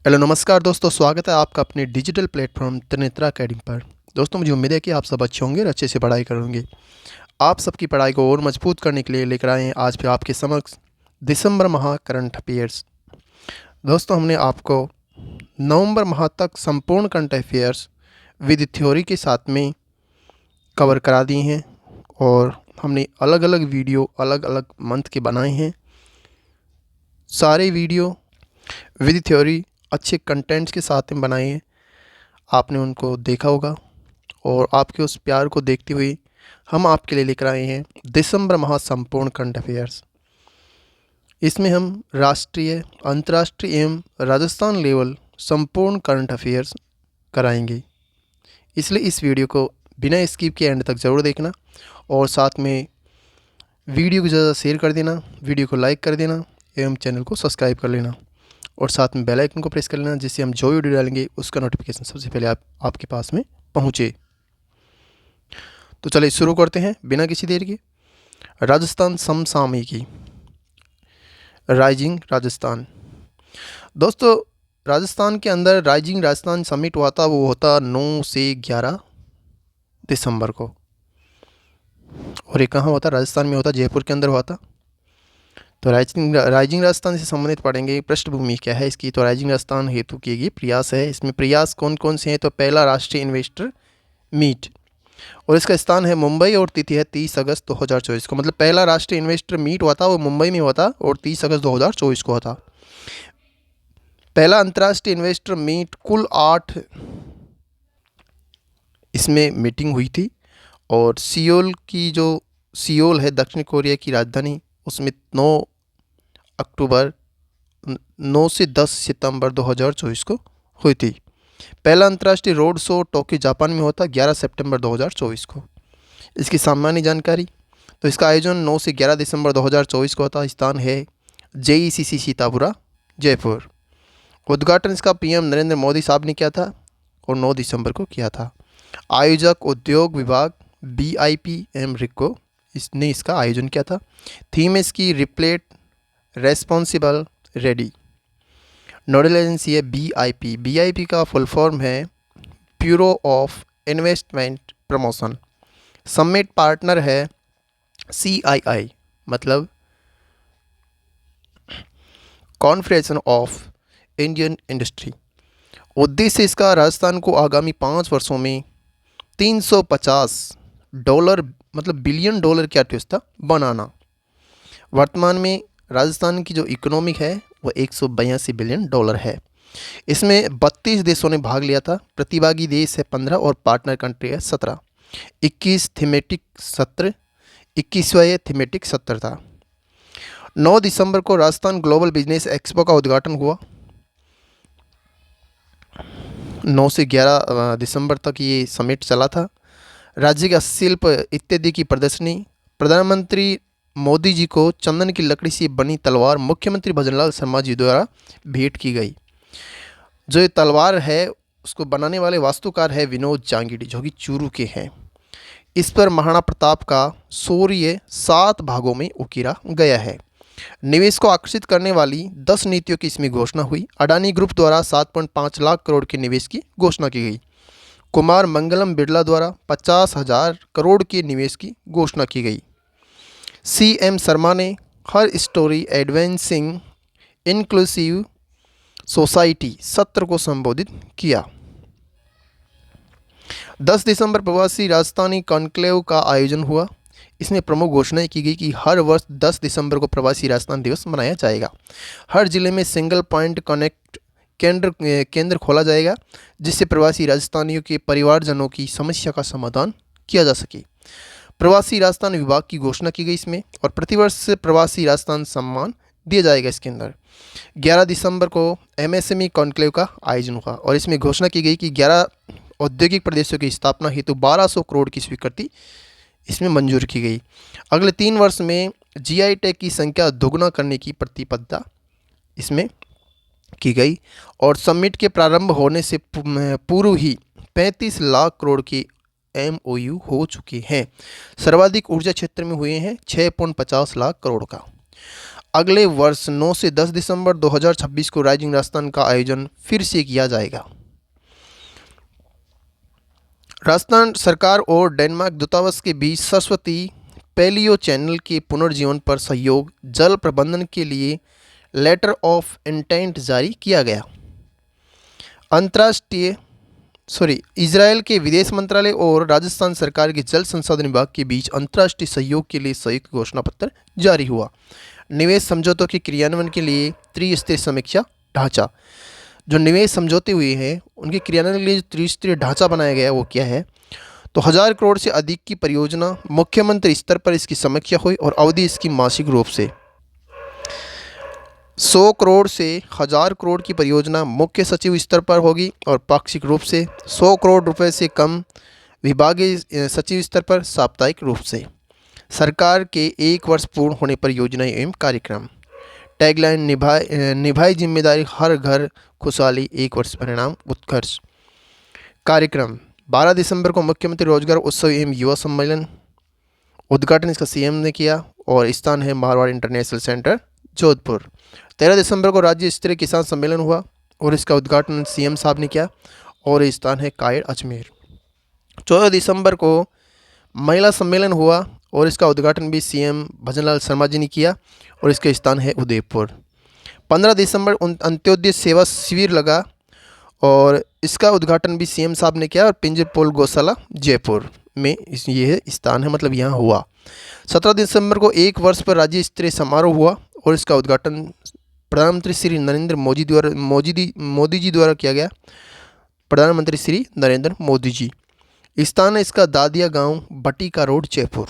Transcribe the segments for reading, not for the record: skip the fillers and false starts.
Hello नमस्कार दोस्तों, स्वागत है आपका अपने डिजिटल प्लेटफॉर्म त्रिनेत्रा अकेडमी पर। दोस्तों, मुझे उम्मीद है कि आप सब अच्छे होंगे और अच्छे से पढ़ाई करेंगे। आप सबकी पढ़ाई को और मजबूत करने के लिए लेकर आए हैं आज फिर आपके समक्ष दिसंबर माह करंट अफेयर्स। दोस्तों, हमने आपको नवंबर माह तक संपूर्ण करंट अफेयर्स विद थ्योरी के साथ में कवर करा दिए हैं और हमने अलग अलग वीडियो अलग अलग मंथ के बनाए हैं। सारे वीडियो विद थ्योरी अच्छे कंटेंट्स के साथ में बनाए हैं। आपने उनको देखा होगा और आपके उस प्यार को देखते हुए हम आपके लिए लेकर आए हैं दिसंबर माह संपूर्ण करंट अफेयर्स। इसमें हम राष्ट्रीय, अंतर्राष्ट्रीय एवं राजस्थान लेवल संपूर्ण करंट अफेयर्स कराएंगे। इसलिए इस वीडियो को बिना स्किप के एंड तक ज़रूर देखना और साथ में वीडियो को ज़्यादा शेयर कर देना, वीडियो को लाइक कर देना एवं चैनल को सब्सक्राइब कर लेना और साथ में बेल आइकन को प्रेस कर लेना, जिससे हम जो वीडियो डालेंगे उसका नोटिफिकेशन सबसे पहले आपके पास में पहुँचे। तो चलिए शुरू करते हैं बिना किसी देर के। राजस्थान समसामयिकी, राइजिंग राजस्थान। दोस्तों, राजस्थान के अंदर राइजिंग राजस्थान समिट हुआ था, वो होता 9 से 11 दिसंबर को। और ये कहाँ होता? राजस्थान में होता, जयपुर के अंदर हुआ था। तो राइजिंग राजस्थान से संबंधित पढ़ेंगे। पृष्ठभूमि क्या है इसकी? तो राइजिंग राजस्थान हेतु किए गए प्रयास है। इसमें प्रयास कौन कौन से हैं? तो पहला, राष्ट्रीय इन्वेस्टर मीट, और इसका स्थान है मुंबई और तिथि है 30 अगस्त 2024 को। मतलब पहला राष्ट्रीय इन्वेस्टर मीट हुआ था वो मुंबई में हुआ था और 30 अगस्त 2024 को हुआ था। पहला अंतर्राष्ट्रीय इन्वेस्टर मीट, कुल 8 इसमें मीटिंग हुई थी। और सियोल है दक्षिण कोरिया की राजधानी, उसमें 9 से 10 सितंबर 2024 को हुई थी। पहला अंतर्राष्ट्रीय रोड शो टोक्यो जापान में होता 11 सितंबर 2024 को। इसकी सामान्य जानकारी, तो इसका आयोजन 9 से 11 दिसंबर 2024 को होता। स्थान है JECC सीतापुरा, जयपुर। उद्घाटन इसका पीएम नरेंद्र मोदी साहब ने किया था और 9 दिसंबर को किया था। आयोजक उद्योग विभाग BIP एम रिको इसने इसका आयोजन किया था। थीम इसकी repellent responsible ready. Nodal agency है BIP का फुल फॉर्म है bureau of investment promotion. Summit partner है CII, मतलब कॉन्फ्रेंशन ऑफ इंडियन इंडस्ट्री। उद्देश्य इसका राजस्थान को आगामी 5 वर्षों में $350 मतलब बिलियन डॉलर की अर्थव्यवस्था बनाना। वर्तमान में राजस्थान की जो इकोनॉमिक है वो $182 बिलियन है। इसमें 32 देशों ने भाग लिया था। प्रतिभागी देश है 15 और पार्टनर कंट्री है 17। 21 थीमेटिक सत्र, 21वां थीमेटिक सत्र था। 9 दिसंबर को राजस्थान ग्लोबल बिजनेस एक्सपो का उद्घाटन हुआ। 9 से 11 दिसंबर तक ये समिट चला था। राज्य का शिल्प इत्यादि की प्रदर्शनी। प्रधानमंत्री मोदी जी को चंदन की लकड़ी से बनी तलवार मुख्यमंत्री भजनलाल शर्मा जी द्वारा भेंट की गई। जो ये तलवार है उसको बनाने वाले वास्तुकार है विनोद जांगीड़ी, जो कि चूरू के हैं। इस पर महाराणा प्रताप का शौर्य 7 भागों में उकेरा गया है। निवेश को आकर्षित करने वाली 10 नीतियों की इसमें घोषणा हुई। अडानी ग्रुप द्वारा 7.5 लाख करोड़ के निवेश की घोषणा की गई। कुमार मंगलम बिरला द्वारा 50,000 करोड़ के निवेश की घोषणा की गई। CM शर्मा ने हर स्टोरी एडवेंसिंग इंक्लूसिव सोसाइटी सत्र को संबोधित किया। 10 दिसंबर प्रवासी राजस्थानी कॉन्क्लेव का आयोजन हुआ। इसमें प्रमुख घोषणाएं की गई कि हर वर्ष 10 दिसंबर को प्रवासी राजस्थान दिवस मनाया जाएगा। हर जिले में सिंगल पॉइंट कनेक्ट केंद्र खोला जाएगा, जिससे प्रवासी राजस्थानियों के परिवारजनों की समस्या का समाधान किया जा सके। प्रवासी राजस्थान विभाग की घोषणा की गई इसमें, और प्रतिवर्ष प्रवासी राजस्थान सम्मान दिया जाएगा इसके अंदर। 11 दिसंबर को MSME कॉन्क्लेव का आयोजन हुआ और इसमें घोषणा की गई कि 11 औद्योगिक प्रदेशों की स्थापना हेतु 1200 करोड़ की स्वीकृति इसमें मंजूर की गई। अगले 3 वर्ष में GI टैग की संख्या दोगुना करने की प्रतिबद्धता इसमें की गई। और समिट के प्रारंभ होने से पूर्व ही 35 लाख करोड़ की MOU हो चुके हैं। सर्वाधिक ऊर्जा क्षेत्र में हुए हैं 6.50 लाख करोड़ का। अगले वर्ष 9 से 10 दिसंबर 2026 को राइजिंग राजस्थान का आयोजन फिर से किया जाएगा। राजस्थान सरकार और डेनमार्क दूतावास के बीच सरस्वती पैलियो चैनल के पुनर्जीवन पर सहयोग जल प्रबंधन के लिए लेटर ऑफ इंटेंट जारी किया गया। इजरायल के विदेश मंत्रालय और राजस्थान सरकार के जल संसाधन विभाग के बीच अंतर्राष्ट्रीय सहयोग के लिए संयुक्त घोषणा पत्र जारी हुआ। निवेश समझौतों के क्रियान्वयन के लिए त्रिस्तरीय समीक्षा ढांचा। जो निवेश समझौते हुए हैं उनके क्रियान्वयन के लिए जो त्रिस्तरीय ढांचा बनाया गया वो क्या है? तो 1000 करोड़ से अधिक की परियोजना मुख्यमंत्री स्तर पर इसकी समीक्षा हुई और अवधि इसकी मासिक रूप से 100 करोड़ से 1000 करोड़ की परियोजना मुख्य सचिव स्तर पर होगी और पाक्षिक रूप से 100 करोड़ रुपए से कम विभागीय सचिव स्तर पर साप्ताहिक रूप से। सरकार के 1 वर्ष पूर्ण होने पर योजनाएं एवं कार्यक्रम। टैगलाइन निभाई जिम्मेदारी हर घर खुशहाली 1 वर्ष परिणाम उत्कर्ष। कार्यक्रम 12 दिसंबर को मुख्यमंत्री रोजगार उत्सव एवं युवा सम्मेलन, उद्घाटन इसका सीएम ने किया और स्थान है मारवाड़ इंटरनेशनल सेंटर जोधपुर। 13 दिसंबर को राज्य स्तरीय किसान सम्मेलन हुआ और इसका उद्घाटन सीएम साहब ने किया और ये स्थान है कायड़ अजमेर। 14 दिसंबर को महिला सम्मेलन हुआ और इसका उद्घाटन भी सीएम भजनलाल शर्मा जी ने किया और इसका स्थान है उदयपुर। 15 दिसंबर अंत्योदय सेवा शिविर लगा और इसका उद्घाटन भी सीएम साहब ने किया और पिंजरपोल गौशाला जयपुर में ये स्थान है, मतलब यहाँ हुआ। 17 दिसंबर को 1 वर्ष पर राज्य स्तरीय समारोह हुआ और इसका उद्घाटन प्रधानमंत्री श्री नरेंद्र मोदी जी द्वारा किया गया। प्रधानमंत्री श्री नरेंद्र मोदी जी। स्थान है इसका दादिया गांव, बटीका रोड, जयपुर।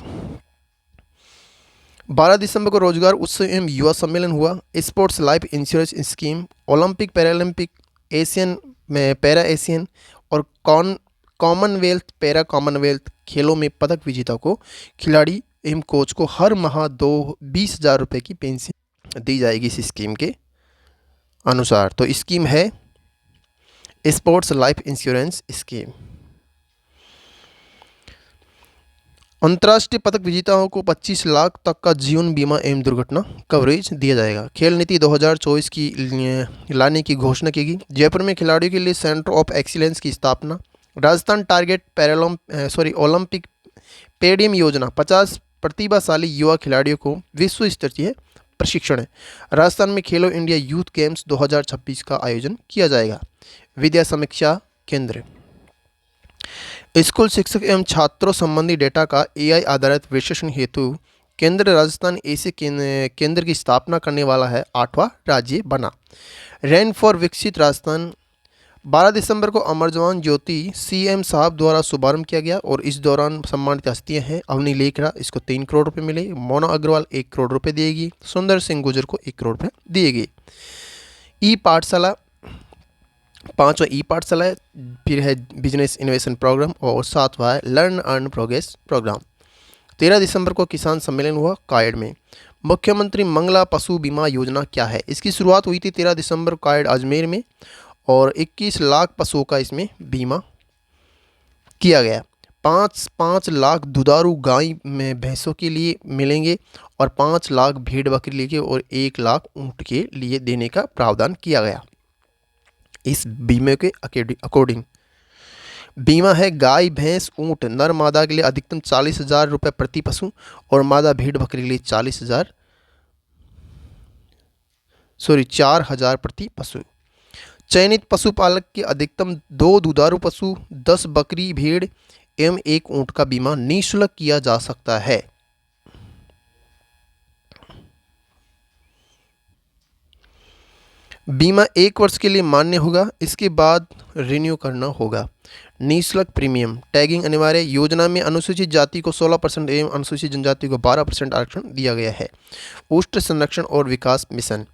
12 दिसंबर को रोजगार उत्सव एवं युवा सम्मेलन हुआ। Sports life insurance scheme, Olympic, Paralympic, Asian में पैरा एशियन और कॉमनवेल्थ पैरा कॉमनवेल्थ खेलों में पदक विजेता को खिलाड़ी एवं कोच को हर माह 20,000 रुपये की पेंशन दी जाएगी इस स्कीम के अनुसार। तो स्कीम है स्पोर्ट्स लाइफ इंश्योरेंस स्कीम। अंतर्राष्ट्रीय पदक विजेताओं को 25 लाख तक का जीवन बीमा एवं दुर्घटना कवरेज दिया जाएगा। खेल नीति 2024 की लाने की घोषणा की गई। जयपुर में खिलाड़ियों के लिए सेंटर ऑफ एक्सीलेंस की स्थापना। राजस्थान टारगेट ओलंपिक पेडियम योजना 50 प्रतिभाशाली युवा खिलाड़ियों को विश्व स्तरीय प्रशिक्षण है। राजस्थान में खेलो इंडिया यूथ गेम्स 2026 का आयोजन किया जाएगा। विद्या समीक्षा केंद्र। स्कूल शिक्षक एवं छात्रों संबंधी डेटा का एआई आधारित विश्लेषण हेतु केंद्र राजस्थान ऐसे केंद्र की स्थापना करने वाला है। 8वां राज्य बना। रैन फॉर विकसित राजस्थान। 12 दिसंबर को अमर जवान ज्योति सीएम साहब द्वारा शुभारंभ किया गया और इस दौरान सम्मानित हस्तियां हैं अवनी लेखरा, इसको 3 करोड़ रुपए मिले। मोना अग्रवाल 1 करोड़ रुपए दिएगी। सुंदर सिंह गुर्जर को 1 करोड़ रुपए दिए गए। ई पाठशाला 5वां ई पाठशाला है। फिर है बिजनेस इनोवेशन प्रोग्राम और 7वां है लर्न अर्न प्रोग्रेस प्रोग्राम। 13 दिसंबर को किसान सम्मेलन हुआ कायड़ में। मुख्यमंत्री मंगला पशु बीमा योजना क्या है? इसकी शुरुआत हुई थी 13 दिसंबर कायड़ अजमेर में और 21 लाख पशुओं का इसमें बीमा किया गया। 5 लाख दुधारू गाय में भैंसों के लिए मिलेंगे और 5 लाख भेड़ बकरी के और 1 लाख ऊँट के लिए देने का प्रावधान किया गया। इस बीमे के अकॉर्डिंग बीमा है गाय, भैंस, ऊँट, नर मादा के लिए अधिकतम 40,000 रुपये प्रति पशु और मादा भेड़ बकरी के लिए 4,000 प्रति पशु। चयनित पशुपालक के अधिकतम 2 दुधारू पशु, 10 बकरी भेड़ एवं 1 ऊँट का बीमा निःशुल्क किया जा सकता है। बीमा 1 वर्ष के लिए मान्य होगा, इसके बाद रिन्यू करना होगा। निःशुल्क प्रीमियम टैगिंग अनिवार्य। योजना में अनुसूचित जाति को 16% एवं अनुसूचित जनजाति को 12% आरक्षण दिया गया है। उष्ट संरक्षण और विकास मिशन।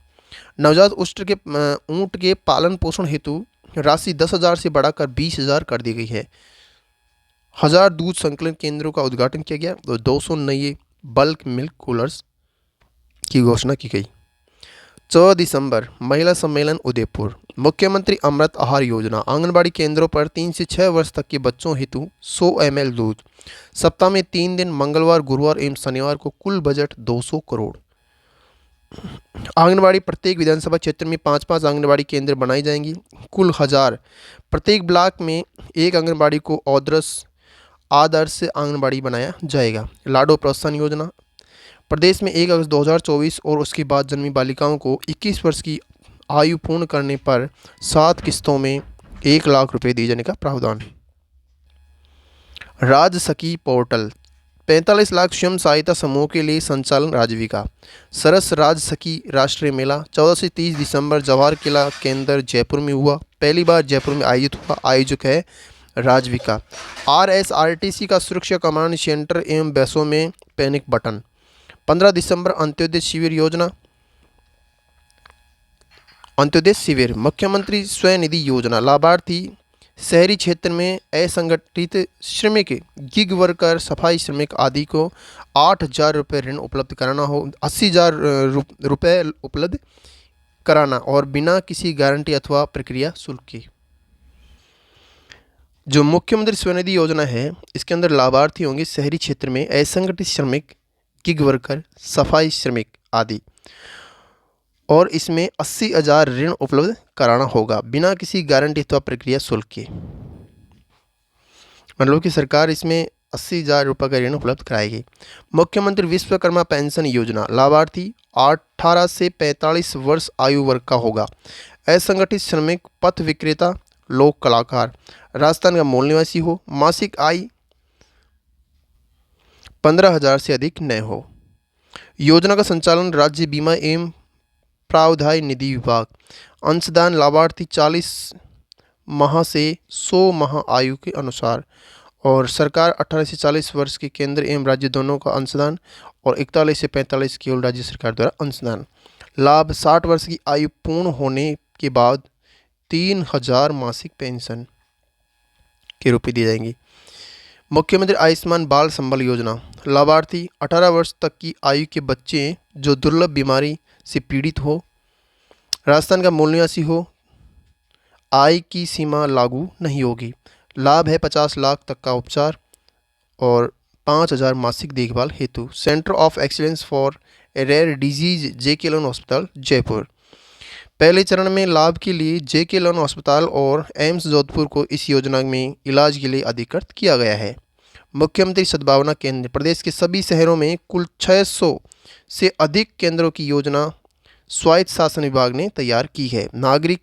नवजात ऊँट के पालन पोषण हेतु राशि 10,000 से बढ़ाकर 20,000 कर दी गई है। 1000 दूध संकलन केंद्रों का उद्घाटन किया गया और 200 नए बल्क मिल्क कूलर्स की घोषणा की गई। 14 दिसंबर महिला सम्मेलन उदयपुर। मुख्यमंत्री अमृत आहार योजना। आंगनबाड़ी केंद्रों पर 3 से 6 वर्ष तक के बच्चों हेतु 100 ml दूध। सप्ताह में 3 दिन मंगलवार, गुरुवार एवं शनिवार को। कुल बजट 200 करोड़। आंगनबाड़ी प्रत्येक विधानसभा क्षेत्र में 5-5 आंगनबाड़ी केंद्र बनाए जाएंगी। कुल 1000 प्रत्येक ब्लॉक में एक आंगनबाड़ी को आदर्श आंगनबाड़ी बनाया जाएगा। लाडो प्रोत्साहन योजना प्रदेश में 1 अगस्त 2024 और उसके बाद जन्मी बालिकाओं को 21 वर्ष की आयु पूर्ण करने पर 7 किस्तों में 1 लाख रुपए दिए जाने का प्रावधान। राजसखी पोर्टल 45 लाख स्वयं सहायता समूह के लिए संचालन राजविका। सरस राजसखी राष्ट्रीय मेला 14 से 30 दिसंबर जवाहर किला केंद्र जयपुर में हुआ। पहली बार जयपुर में आयोजित हुआ। आयोजक है राजविका। RSRTC का सुरक्षा कमांड सेंटर एवं बसों में पैनिक बटन। 15 दिसंबर अंत्योदय शिविर योजना। अंत्योदय शिविर मुख्यमंत्री स्वनिधि योजना लाभार्थी शहरी क्षेत्र में असंगठित श्रमिक, गिग वर्कर, सफाई श्रमिक आदि को 8,000 रुपये ऋण उपलब्ध कराना हो, 80,000 रुपये उपलब्ध कराना और बिना किसी गारंटी अथवा प्रक्रिया शुल्क की। जो मुख्यमंत्री स्वनिधि योजना है इसके अंदर लाभार्थी होंगे शहरी क्षेत्र में असंगठित श्रमिक, गिग वर्कर, सफाई श्रमिक आदि और इसमें 80,000 ऋण उपलब्ध कराना होगा बिना किसी गारंटी अथवा प्रक्रिया शुल्क के। मतलब कि सरकार इसमें 80,000 रुपये का ऋण उपलब्ध कराएगी। मुख्यमंत्री विश्वकर्मा पेंशन योजना लाभार्थी 18 से 45 वर्ष आयु वर्ग का होगा। असंगठित श्रमिक, पथ विक्रेता, लोक कलाकार, राजस्थान का मूल निवासी हो, मासिक आय 15,000 से अधिक न हो। योजना का संचालन राज्य बीमा एवं प्रावधान निधि विभाग। अंशदान लाभार्थी 40 माह से 100 माह आयु के अनुसार और सरकार 18 से 40 वर्ष के केंद्र एवं राज्य दोनों का अंशदान और 41 से 45 केवल राज्य सरकार द्वारा अंशदान। लाभ 60 वर्ष की आयु पूर्ण होने के बाद 3,000 मासिक पेंशन के रूप में दी जाएंगी। मुख्यमंत्री आयुष्मान बाल संबल योजना लाभार्थी 18 वर्ष तक की आयु के बच्चे जो दुर्लभ बीमारी से पीड़ित हो, राजस्थान का मूल निवासी हो, आय की सीमा लागू नहीं होगी। लाभ है 50 लाख तक का उपचार और 5,000 मासिक देखभाल हेतु। Centre of excellence for rare disease JK Lon अस्पताल जयपुर। पहले चरण में लाभ के लिए JK लोन अस्पताल और एम्स जोधपुर को इस योजना में इलाज के लिए अधिकृत किया गया है। मुख्यमंत्री सद्भावना केंद्र प्रदेश के सभी शहरों में कुल 600 से अधिक केंद्रों की योजना स्वायत्त शासन विभाग ने तैयार की है। नागरिक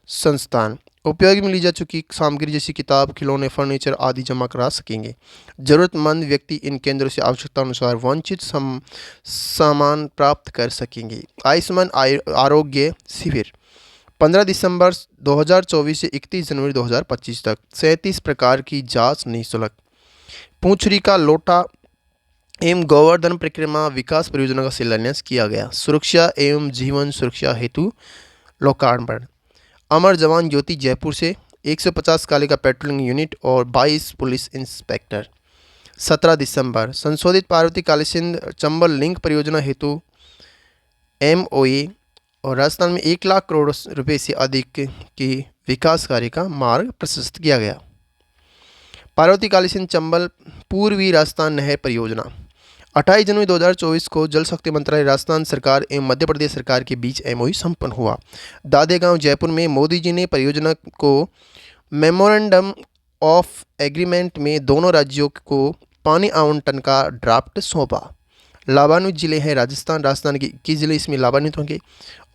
संस्थान उपयोग में ली जा चुकी सामग्री जैसी किताब, खिलौने, फर्नीचर आदि जमा करा सकेंगे। जरूरतमंद व्यक्ति इन केंद्रों से आवश्यकता अनुसार वांछित सामान प्राप्त कर सकेंगे। आयुष्मान आरोग्य शिविर 15 दिसंबर 2024 से 31 जनवरी 2025 तक 37 प्रकार की जांच निःशुल्क। पूंछरी का लोटा एवं गोवर्धन परिक्रमा विकास परियोजना का शिलान्यास किया गया। सुरक्षा एवं जीवन सुरक्षा हेतु लोकार्पण। अमर जवान ज्योति जयपुर से 150 कालिका पेट्रोलिंग यूनिट और 22 पुलिस इंस्पेक्टर। 17 दिसंबर संशोधित पार्वती कालीसिंध चंबल लिंक परियोजना हेतु MOA और राजस्थान में 1 लाख करोड़ रुपए से अधिक के विकास कार्य का मार्ग प्रशस्त किया गया। पार्वती कालीसिंध चंबल पूर्वी राजस्थान नहर परियोजना 28 जनवरी 2024 को जल शक्ति मंत्रालय, राजस्थान सरकार एवं मध्य प्रदेश सरकार के बीच MOU संपन्न हुआ। दादेगांव जयपुर में मोदी जी ने परियोजना को मेमोरेंडम ऑफ एग्रीमेंट में दोनों राज्यों को पानी आवंटन का ड्राफ्ट सौंपा। लाभान्वित जिले हैं राजस्थान के 21 जिले इसमें लाभान्वित होंगे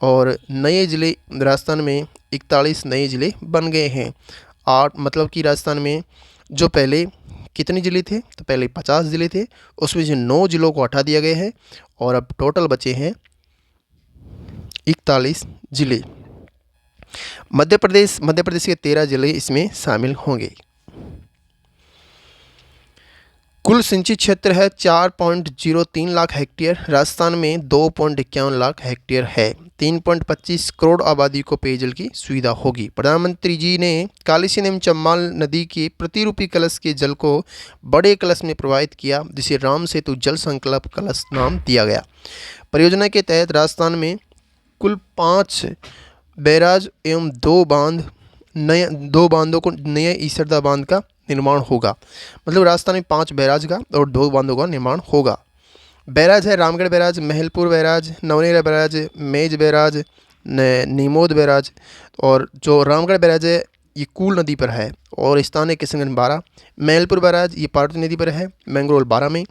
और नए जिले राजस्थान में 41 नए जिले बन गए हैं। 8 मतलब कि राजस्थान में जो पहले कितने जिले थे, तो पहले 50 जिले थे, उसमें से 9 जिलों को हटा दिया गया है और अब टोटल बचे हैं 41 जिले। मध्य प्रदेश के 13 जिले इसमें शामिल होंगे। कुल सिंचित क्षेत्र है 4.03 लाख हेक्टेयर। राजस्थान में 2.51 लाख हेक्टेयर है। 3.25 करोड़ आबादी को पेयजल की सुविधा होगी। प्रधानमंत्री जी ने कालीसिंध एवं चंबल नदी के प्रतिरूपी कलश के जल को बड़े कलश में प्रवाहित किया, जिसे राम सेतु जल संकल्प कलश नाम दिया गया। परियोजना के तहत राजस्थान में कुल 5 बैराज एवं 2 बांधों को नए ईसरदा बांध का निर्माण होगा। मतलब राजस्थान में 5 बैराज का और 2 बांधों का निर्माण होगा। बैराज है Ramgarh barrage, Mahalpur barrage, Navnera barrage, मेज बैराज, नीमोद बैराज। और जो रामगढ़ बैराज है ये कूल नदी पर है और स्थान है किशनगंज 12। महलपुर बैराज ये पार्वती नदी पर है, मैंगरोल 12 में।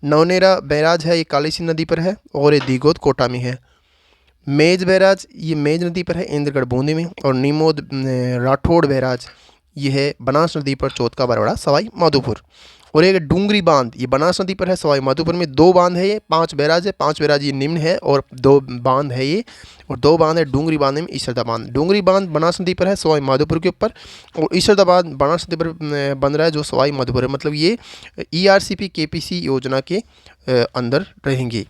नवनेरा बैराज है ये कालीसिंध नदी पर है और ये दीगोद कोटा में है। मेज बैराज ये मेज नदी पर है, इंद्रगढ़ बूंदी में। और नीमोद राठौड़ बैराज ये है बनास नदी पर, चौथ बरवाड़ा सवाई माधोपुर। और एक डूंगरी बांध ये बनास नदी पर है, सवाई माधोपुर में। 2 बांध है ये, 5 बैराज है, 5 बैराज ये निम्न है और 2 बांध है ये। और 2 बांध है डूंगरी बांध में ईसरदा बांध। डूंगरी बांध बनास नदी पर है, सवाई माधोपुर के ऊपर। और ईसरदा बांध बनास नदी पर बन रहा है जो सवाई माधोपुर है। मतलब ये ERCP KPC योजना के अंदर रहेंगे।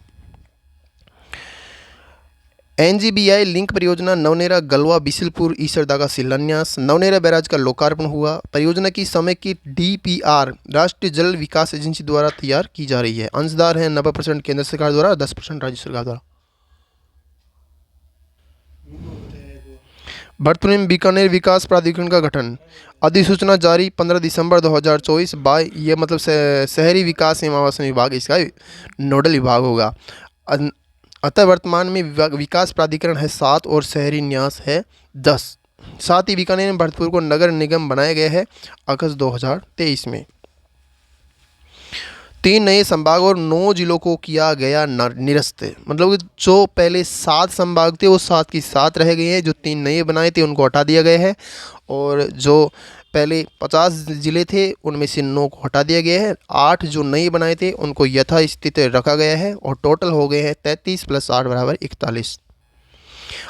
NGBI लिंक परियोजना नवनेरा गलवा बिशलपुर ईसरदा का शिलान्यास। नवनेरा बैराज का लोकार्पण हुआ। परियोजना की समय की DPR राष्ट्रीय जल विकास एजेंसी द्वारा तैयार की जा रही है। अंशदार हैं 90% केंद्र सरकार द्वारा, 10% राज्य सरकार द्वारा। भरतपुर में बीकानेर विकास प्राधिकरण का गठन। अधिसूचना जारी 15 दिसंबर 2024 बाय ये मतलब शहरी विकास एवं आवासन विभाग इसका नोडल विभाग होगा। अतः वर्तमान में विकास प्राधिकरण है 7 और शहरी न्यास है 10। साथ ही बीकानेर में भरतपुर को नगर निगम बनाया गया है अगस्त 2023 में। 3 नए संभाग और 9 जिलों को किया गया निरस्त। मतलब जो पहले 7 संभाग थे वो 7 की 7 रह गए हैं। जो 3 नए बनाए थे उनको हटा दिया गया है। और जो पहले 50 जिले थे उनमें से 9 को हटा दिया गया है। 8 जो नए बनाए थे उनको यथास्थित रखा गया है और टोटल हो गए हैं 33 + 8 = 41।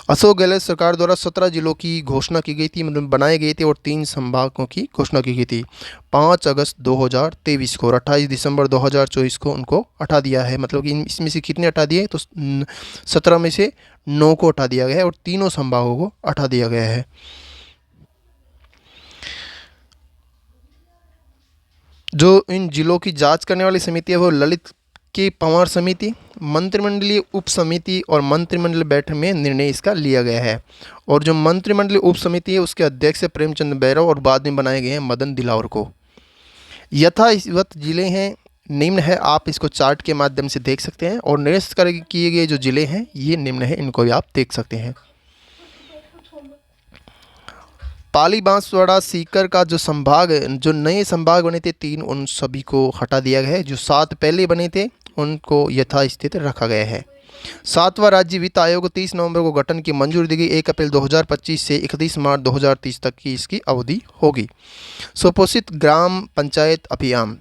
अशोक गहलोत सरकार द्वारा 17 जिलों की घोषणा की गई थी, मतलब बनाए गए थे और 3 संभागों की घोषणा की गई थी 5 अगस्त 2023 को। और 28 दिसंबर 2024 को उनको हटा दिया है। मतलब कि इसमें से कितने हटा दिए तो 17 में से 9 को हटा दिया गया है और तीनों संभागों को हटा दिया गया है। जो इन जिलों की जांच करने वाली समिति है वो ललित के पंवार समिति, मंत्रिमंडलीय उप समिति और मंत्रिमंडल बैठक में निर्णय इसका लिया गया है। और जो मंत्रिमंडलीय उप समिति है उसके अध्यक्ष प्रेमचंद बैरव और बाद में बनाए गए हैं मदन दिलावर को। यथावत जिले हैं निम्न है, आप इसको चार्ट के माध्यम से देख सकते हैं। और निरस्त किए गए जो जिले हैं ये निम्न है, इनको भी आप देख सकते हैं। पाली बांसवाड़ा सीकर का जो संभाग जो नए संभाग बने थे 3 उन सभी को हटा दिया गया है। जो 7 पहले बने थे उनको यथास्थित रखा गया है। 7वां राज्य वित्त आयोग 30 नवंबर को गठन की मंजूरी दी गई। 1 अप्रैल 2025 से 31 मार्च 2030 तक की इसकी अवधि होगी। सुपोषित ग्राम पंचायत अभियान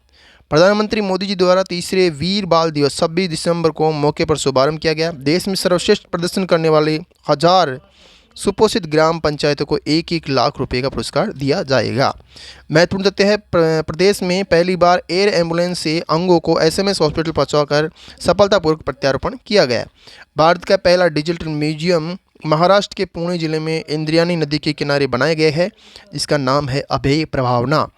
प्रधानमंत्री मोदी जी द्वारा तीसरे वीर बाल दिवस 26 दिसंबर को मौके पर शुभारंभ किया गया। देश में सर्वश्रेष्ठ प्रदर्शन करने वाले 1000 सुपोषित ग्राम पंचायतों को 1-1 लाख रुपए का पुरस्कार दिया जाएगा। महत्वपूर्ण तथ्य है प्रदेश में पहली बार एयर एम्बुलेंस से अंगों को SMS हॉस्पिटल पहुंचाकर सफलतापूर्वक प्रत्यारोपण किया गया। भारत का पहला डिजिटल म्यूजियम महाराष्ट्र के पुणे जिले में इंद्रायणी नदी के किनारे बनाया गया है, जिसका नाम है अभय प्रभावना।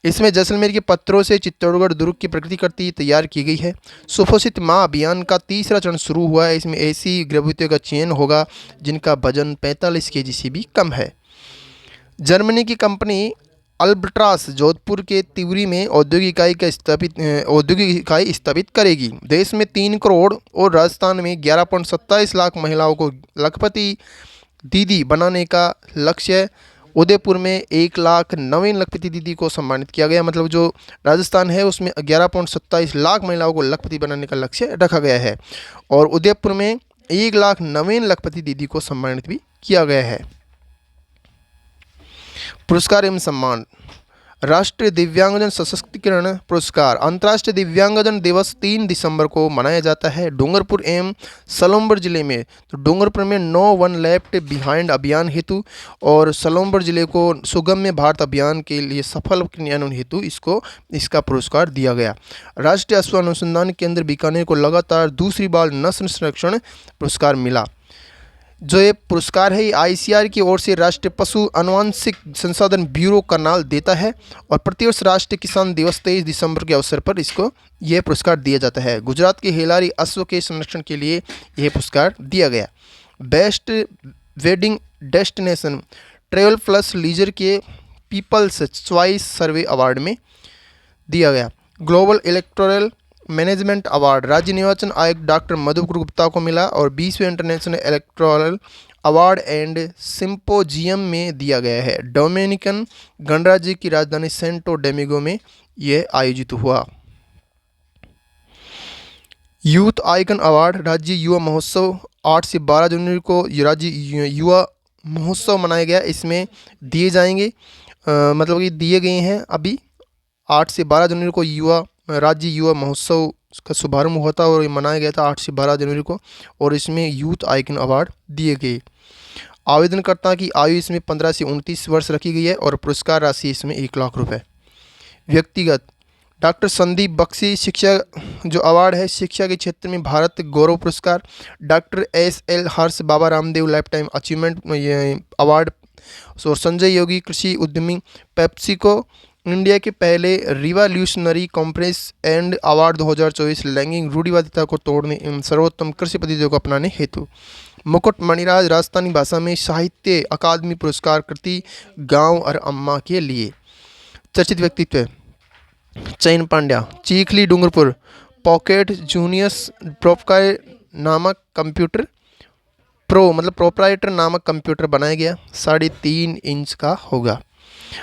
इसमें जैसलमेर के पत्थरों से चित्तौड़गढ़ दुर्ग की प्रकृति तैयार की गई है। सुपोषित माँ अभियान का तीसरा चरण शुरू हुआ है। इसमें ऐसी गर्भवतियों का चयन होगा जिनका वजन 45 kg से भी कम है। जर्मनी की कंपनी अल्ब्ट्रास जोधपुर के तिवरी में औद्योगिक इकाई स्थापित करेगी। देश में 3 करोड़ और राजस्थान में 11.27 लाख महिलाओं को लखपति दीदी बनाने का लक्ष्य है। उदयपुर में 1 लाख नवीन लखपति दीदी को सम्मानित किया गया। मतलब जो राजस्थान है उसमें 11.27 लाख महिलाओं को लखपति बनाने का लक्ष्य रखा गया है। और उदयपुर में 1 लाख नवीन लखपति दीदी को सम्मानित भी किया गया है। पुरस्कार एवं सम्मान राष्ट्रीय दिव्यांगजन सशक्तिकरण पुरस्कार। अंतर्राष्ट्रीय दिव्यांगजन दिवस 3 दिसंबर को मनाया जाता है। डूंगरपुर एवं सलोमपुर जिले में तो डूंगरपुर में नो वन लेफ्ट बिहाइंड अभियान हेतु और सलोमपुर जिले को सुगम्य भारत अभियान के लिए सफल क्रियान्वयन हेतु इसका पुरस्कार दिया गया। राष्ट्रीय अश्व अनुसंधान केंद्र बीकानेर को लगातार दूसरी बार नस्ल संरक्षण पुरस्कार मिला। जो ये पुरस्कार है ये ICAR की ओर से राष्ट्रीय पशु आनुवंशिक संसाधन ब्यूरो करनाल देता है। और प्रतिवर्ष राष्ट्रीय किसान दिवस 23 दिसंबर के अवसर पर इसको यह पुरस्कार दिया जाता है। गुजरात के हेलारी अश्व के संरक्षण के लिए यह पुरस्कार दिया गया। Best wedding destination travel plus leisure के पीपल्स चॉइस सर्वे अवार्ड में दिया गया। ग्लोबल इलेक्टोरल मैनेजमेंट अवार्ड राज्य निर्वाचन आयुक्त डॉक्टर मधुकर गुप्ता को मिला और 20वें international electoral award and symposium में दिया गया है। डोमिनिकन गणराज्य की राजधानी सेंटो डोमिंगो में यह आयोजित हुआ। यूथ आइकन अवार्ड राज्य युवा महोत्सव 8 से 12 जनवरी को राज्य युवा महोत्सव मनाया गया। इसमें दिए जाएंगे मतलब कि दिए गए हैं अभी 8 से 12 जनवरी को राज्य युवा महोत्सव का शुभारंभ हुआ था और ये मनाया गया था 8 से 12 जनवरी को, और इसमें यूथ आइकन अवार्ड दिए गए। आवेदनकर्ता की आयु इसमें 15 से 29 वर्ष रखी गई है और पुरस्कार राशि इसमें 1 लाख रुपए। व्यक्तिगत डॉक्टर संदीप बख्शी शिक्षा जो अवार्ड है शिक्षा के क्षेत्र में भारत गौरव पुरस्कार। Doctor SL Harsh Baba Ramdev life time achievement award. और संजय योगी कृषि उद्यमी। पेप्सिको इंडिया के पहले रिवॉल्यूशनरी कॉम्प्रेस एंड अवार्ड 2024 लैंगिक रूढ़िवादिता को तोड़ने एवं सर्वोत्तम कृषि पद्धतियों को अपनाने हेतु। मुकुट मणिराज राजस्थानी भाषा में साहित्य अकादमी पुरस्कार कृति गांव और अम्मा के लिए। चर्चित व्यक्तित्व चयन Pandya Chikhli Dungarpur pocket Junius proprietor नामक कंप्यूटर बनाया गया 3.5 इंच का होगा।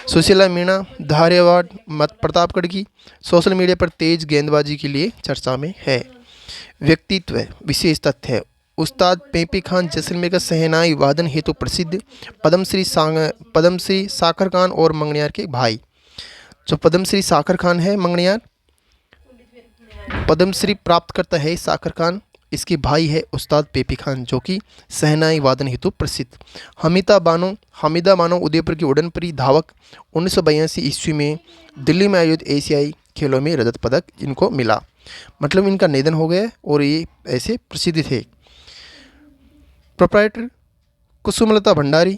सुशीला मीणा धारियावाड़ मत प्रतापगढ़ की सोशल मीडिया पर तेज गेंदबाजी के लिए चर्चा में है। व्यक्तित्व विशेष तथ्य उस्ताद पेपी खान जैसलमेर का शहनाई वादन हेतु प्रसिद्ध। पद्मश्री साखर खान और मंगनियार के भाई। जो पद्मश्री साखर खान है मंगनियार पद्मश्री प्राप्त करता है साखर खान, इसके भाई है उस्ताद पेपी खान जो कि शहनाई वादन हेतु प्रसिद्ध। हमीदा बानो उदयपुर की उड़नपरी धावक 1982 ईस्वी में दिल्ली में आयोजित एशियाई खेलों में रजत पदक इनको मिला। मतलब इनका निधन हो गया और ये ऐसे प्रसिद्ध थे। प्रोप्राइटर कुसुमलता भंडारी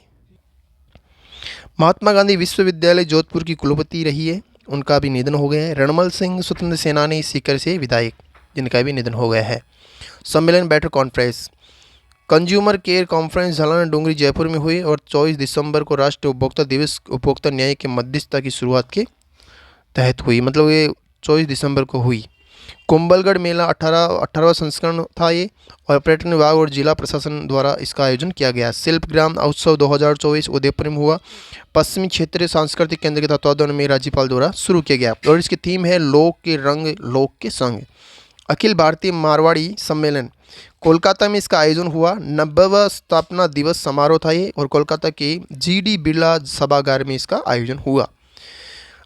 महात्मा गांधी विश्वविद्यालय जोधपुर की कुलपति रही है, उनका भी निधन हो गया है। रणमल सिंह स्वतंत्र सेनानी सीकर से विधायक जिनका भी निधन हो गया है। सम्मेलन बैठक conference consumer care conference Jhalana Dungri Jaipur में हुई और 24 दिसंबर को राष्ट्रीय उपभोक्ता दिवस उपभोक्ता न्याय के मध्यस्थता की शुरुआत के तहत हुई। मतलब ये 24 दिसंबर को हुई। कुंभलगढ़ मेला 18वां संस्करण था ये, और पर्यटन विभाग और जिला प्रशासन द्वारा इसका आयोजन किया गया। शिल्पग्राम उत्सव 2024 उदयपुर में हुआ। पश्चिमी क्षेत्रीय सांस्कृतिक केंद्र के तत्वावधान में राज्यपाल द्वारा शुरू किया गया और इसकी थीम है लोक के रंग लोक के संग। अखिल भारतीय मारवाड़ी सम्मेलन कोलकाता में इसका आयोजन हुआ। 90वां स्थापना दिवस समारोह था ये और कोलकाता के GD बिरला सभागार में इसका आयोजन हुआ।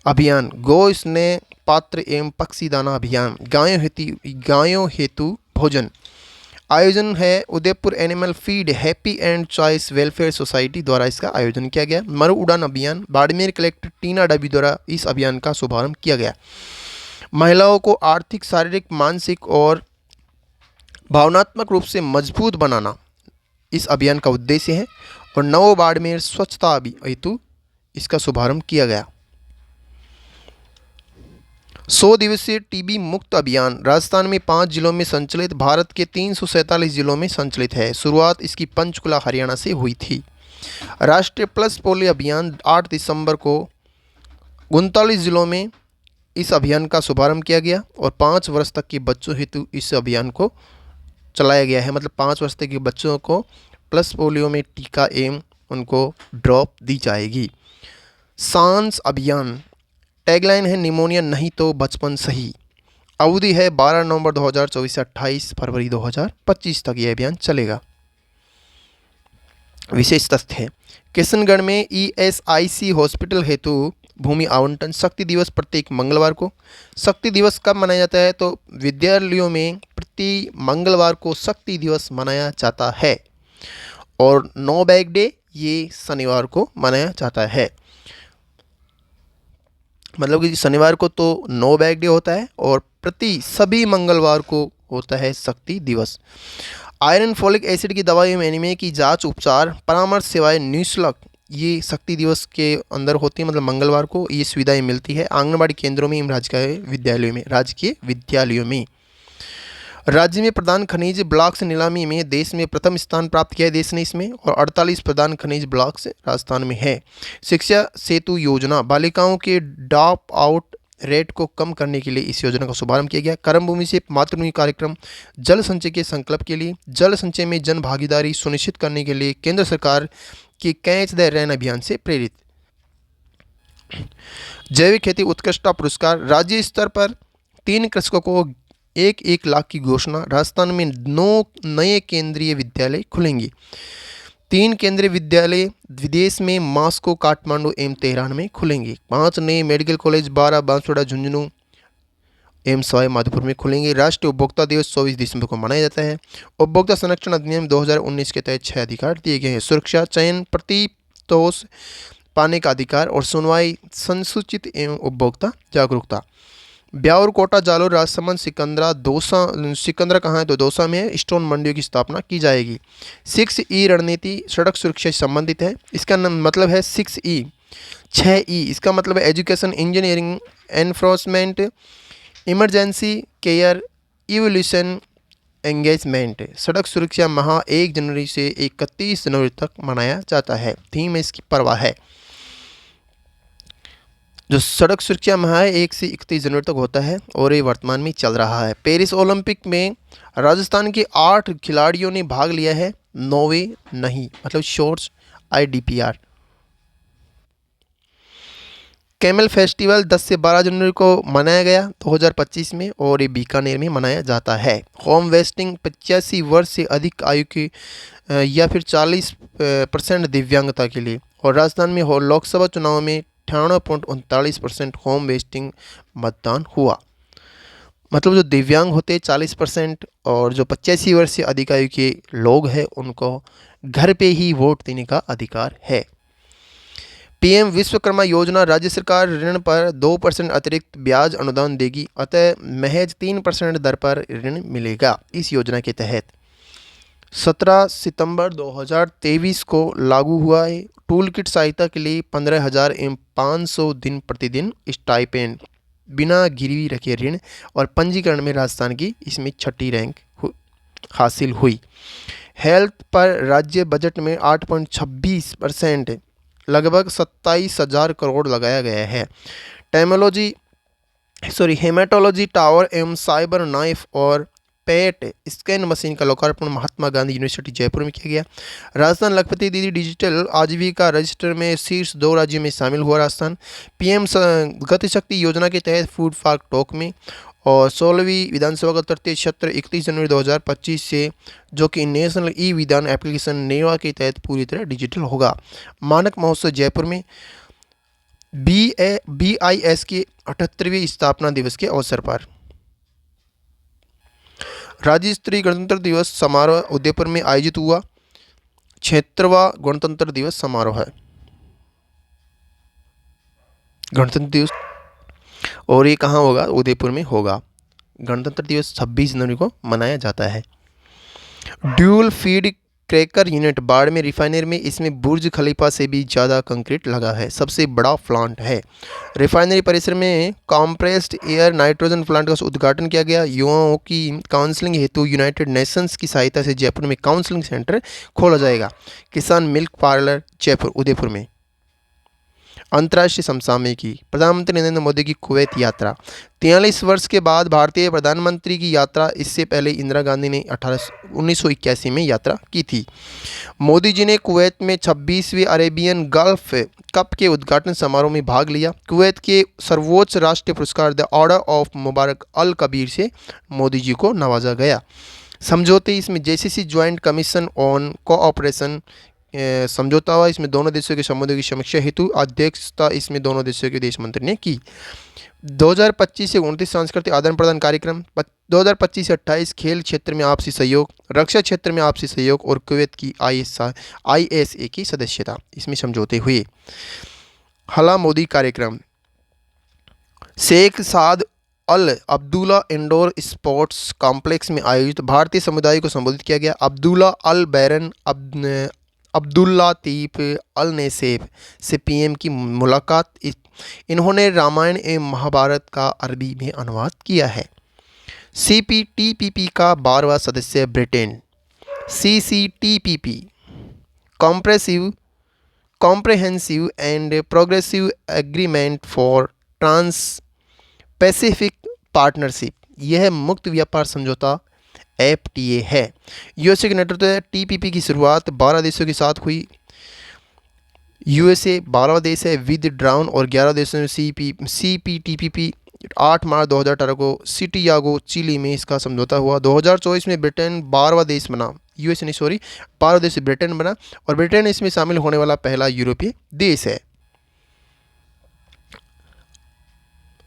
अभियान गौ स्नेह पात्र एवं पक्षी दाना अभियान गायों हेतु भोजन आयोजन है। Udaipur animal feed happy and choice welfare society द्वारा इसका आयोजन किया गया। मरु उड़ान अभियान बाड़मेर कलेक्टर टीना डबी द्वारा इस अभियान का शुभारंभ किया गया। महिलाओं को आर्थिक शारीरिक मानसिक और भावनात्मक रूप से मजबूत बनाना इस अभियान का उद्देश्य है और नव बाड़मेर स्वच्छता हेतु इसका शुभारंभ किया गया। 100 दिवसीय टीबी मुक्त अभियान राजस्थान में 5 जिलों में संचालित, भारत के 347 जिलों में संचालित है। शुरुआत इसकी पंचकुला हरियाणा से हुई थी। राष्ट्रीय प्लस पोलियो अभियान 8 दिसंबर को 39 जिलों में इस अभियान का शुभारंभ किया गया और 5 वर्ष तक के बच्चों हेतु इस अभियान को चलाया गया है। मतलब 5 वर्ष तक के बच्चों को प्लस पोलियो में टीका एवं उनको ड्रॉप दी जाएगी। सांस अभियान टैगलाइन है निमोनिया नहीं तो बचपन सही। अवधि है 12 नवंबर 2024 से 28 फरवरी 2025 तक यह अभियान चलेगा। विशेष तथ्य है किशनगढ़ में ESIC हॉस्पिटल हेतु भूमि आवंटन। शक्ति दिवस प्रत्येक मंगलवार को। शक्ति दिवस कब मनाया जाता है तो विद्यालयों में प्रति मंगलवार को शक्ति दिवस मनाया जाता है और नो बैग डे ये शनिवार को मनाया जाता है। मतलब कि शनिवार को तो नो बैग डे होता है और प्रति सभी मंगलवार को होता है शक्ति दिवस। आयरन फॉलिक एसिड की दवाइयों में एनीमिया की जांच उपचार परामर्श सेवाएं निःशुल्क ये शक्ति दिवस के अंदर होती है। मतलब मंगलवार को ये सुविधाएं मिलती है आंगनबाड़ी केंद्रों में राजकीय विद्यालयों में। राज्य में प्रधान खनिज ब्लॉक से नीलामी में देश में प्रथम स्थान प्राप्त किया है देश ने इसमें, और 48 प्रधान खनिज ब्लॉक से राजस्थान में है। शिक्षा सेतु योजना बालिकाओं के ड्रॉप आउट रेट को कम करने के लिए इस योजना का शुभारंभ किया गया। कर्मभूमि से मातृभूमि कार्यक्रम जल संचय के संकल्प के लिए जल संचय में जन भागीदारी सुनिश्चित करने के लिए केंद्र सरकार की कैच द रेन अभियान से प्रेरित। जैविक खेती उत्कृष्टता पुरस्कार राज्य स्तर पर 3 कृषकों को 1-1 लाख की घोषणा। राजस्थान में 9 नए केंद्रीय विद्यालय खुलेंगे। 3 केंद्रीय विद्यालय विदेश में मॉस्को, काठमांडू एवं तेहरान में खुलेंगे। 5 नए मेडिकल कॉलेज 12 बांसवाड़ा, झुंझुनू एवं सवाई माधोपुर में खुलेंगे। राष्ट्रीय उपभोक्ता दिवस 24 दिसंबर को मनाया जाता है। उपभोक्ता संरक्षण अधिनियम 2019 के तहत 6 अधिकार दिए गए हैं। सुरक्षा, चयन, प्रतितोष पाने का अधिकार और सुनवाई, संसूचित एवं उपभोक्ता जागरूकता। ब्यावर, कोटा, जालोर, राजसमंद, सिकंदरा कहाँ है तो दौसा में है। स्टोन मंडियों की स्थापना की जाएगी। 6E रणनीति सड़क सुरक्षा से संबंधित है। इसका मतलब है 6E, 6E इसका मतलब है education, engineering, enforcement, emergency care, evolution, engagement. सड़क सुरक्षा माह 1 जनवरी से 31 जनवरी तक मनाया जाता है। थीम इसकी परवाह है। जो सड़क सुरक्षा माह 1 से 31 जनवरी तक होता है और ये वर्तमान में चल रहा है। पेरिस ओलंपिक में राजस्थान के 8 खिलाड़ियों ने भाग लिया है, 9वें नहीं, मतलब शॉर्ट्स IDPR। कैमल फेस्टिवल 10 से 12 जनवरी को मनाया गया 2025 में और ये बीकानेर में मनाया जाता है। होम वेस्टिंग 85 वर्ष से अधिक आयु के या फिर 40% दिव्यांगता के लिए। और राजस्थान में लोकसभा चुनाव में 98.39% होम वेस्टिंग मतदान हुआ। मतलब जो दिव्यांग होते 40% और जो 85 वर्ष से अधिक आयु के लोग हैं उनको घर पे ही वोट देने का अधिकार है। PM विश्वकर्मा योजना राज्य सरकार ऋण पर 2% अतिरिक्त ब्याज अनुदान देगी, अतः महज 3% दर पर ऋण मिलेगा। इस योजना के तहत 17 सितंबर 2023 को लागू हुआ है। टूल किट सहायता के लिए 15,000 एवं 500 दिन प्रतिदिन स्टाइपेंड, बिना गिरवी रखे ऋण और पंजीकरण में राजस्थान की इसमें 6ठी रैंक हासिल हुई। हेल्थ पर राज्य बजट में 8.26% लगभग 27,000 करोड़ लगाया गया है। हेमेटोलॉजी टावर एवं साइबर नाइफ और पेट स्कैन मशीन का लोकार्पण महात्मा गांधी यूनिवर्सिटी जयपुर में किया गया। राजस्थान लखपति दीदी डिजिटल आजीविका रजिस्टर में शीर्ष 2 राज्यों में शामिल हुआ राजस्थान। PM गति शक्ति योजना के तहत फूड पार्क टोंक में। और 16वीं विधानसभा का तृतीय सत्र 31 जनवरी 2025 से, जो कि नेशनल विधान एप्लीकेशन नेवा के तहत पूरी तरह डिजिटल होगा। मानक महोत्सव जयपुर में। BIS के 78वें स्थापना दिवस के अवसर पर राज्य स्तरीय गणतंत्र दिवस समारोह उदयपुर में आयोजित हुआ। 76वां गणतंत्र दिवस समारोह है गणतंत्र दिवस, और ये कहाँ होगा? उदयपुर में होगा। गणतंत्र दिवस 26 जनवरी को मनाया जाता है। Dual feed cracker unit Barmer refinery में, इसमें बुर्ज खलीफा से भी ज़्यादा कंक्रीट लगा है, सबसे बड़ा प्लांट है। रिफाइनरी परिसर में कॉम्प्रेस्ड एयर नाइट्रोजन प्लांट का उद्घाटन किया गया। युवाओं की काउंसलिंग हेतु यूनाइटेड नेशंस की सहायता से जयपुर में काउंसलिंग सेंटर खोला जाएगा। किसान मिल्क पार्लर जयपुर उदयपुर में। अंतर्राष्ट्रीय समसामयिकी, प्रधानमंत्री नरेंद्र मोदी की कुवैत यात्रा। 43 वर्ष के बाद भारतीय प्रधानमंत्री की यात्रा। इससे पहले इंदिरा गांधी ने 1981 में यात्रा की थी। मोदी जी ने कुवैत में 26वें अरेबियन गल्फ कप के उद्घाटन समारोह में भाग लिया। कुवैत के सर्वोच्च राष्ट्रीय पुरस्कार द ऑर्डर ऑफ मुबारक अल कबीर से मोदी जी को नवाजा गया। समझौते, इसमें JCC joint commission on cooperation समझौता हुआ। इसमें दोनों देशों के संबंधों की समीक्षा हेतु अध्यक्षता इसमें दोनों देशों के देश मंत्री ने की। 2025 से 29 सांस्कृतिक आदान प्रदान कार्यक्रम। 2025 से 28 खेल क्षेत्र में आपसी सहयोग, रक्षा क्षेत्र में आपसी सहयोग और कुवैत की ISA की सदस्यता, इसमें समझौते हुए। हला मोदी कार्यक्रम। शेख साद अल अब्दुल्ला इंडोर स्पोर्ट्स कॉम्प्लेक्स में आयोजित भारतीय समुदाय को संबोधित किया गया। अब्दुल्ला अल बैरन अब्दुल्लातीफ अल नैसेफ से PM की मुलाकात। इन्होंने रामायण एवं महाभारत का अरबी में अनुवाद किया है। CPTPP का 12वां सदस्य Britain. CCTPP comprehensive and progressive agreement for Pacific partnership, यह मुक्त व्यापार समझौता FTA है। यूएसए के नेतृत्व में TPP की शुरुआत 12 देशों के साथ हुई। यूएसए 12वां देश है विद ड्राउन और 11 देशों में CPTPP 8 मार्च 2018 को सिटियागो चिली में इसका समझौता हुआ। 2024 में ब्रिटेन 12वां देश बना, यूएसए नहीं सॉरी 12वां देश ब्रिटेन बना और ब्रिटेन इसमें शामिल होने वाला पहला यूरोपीय देश है।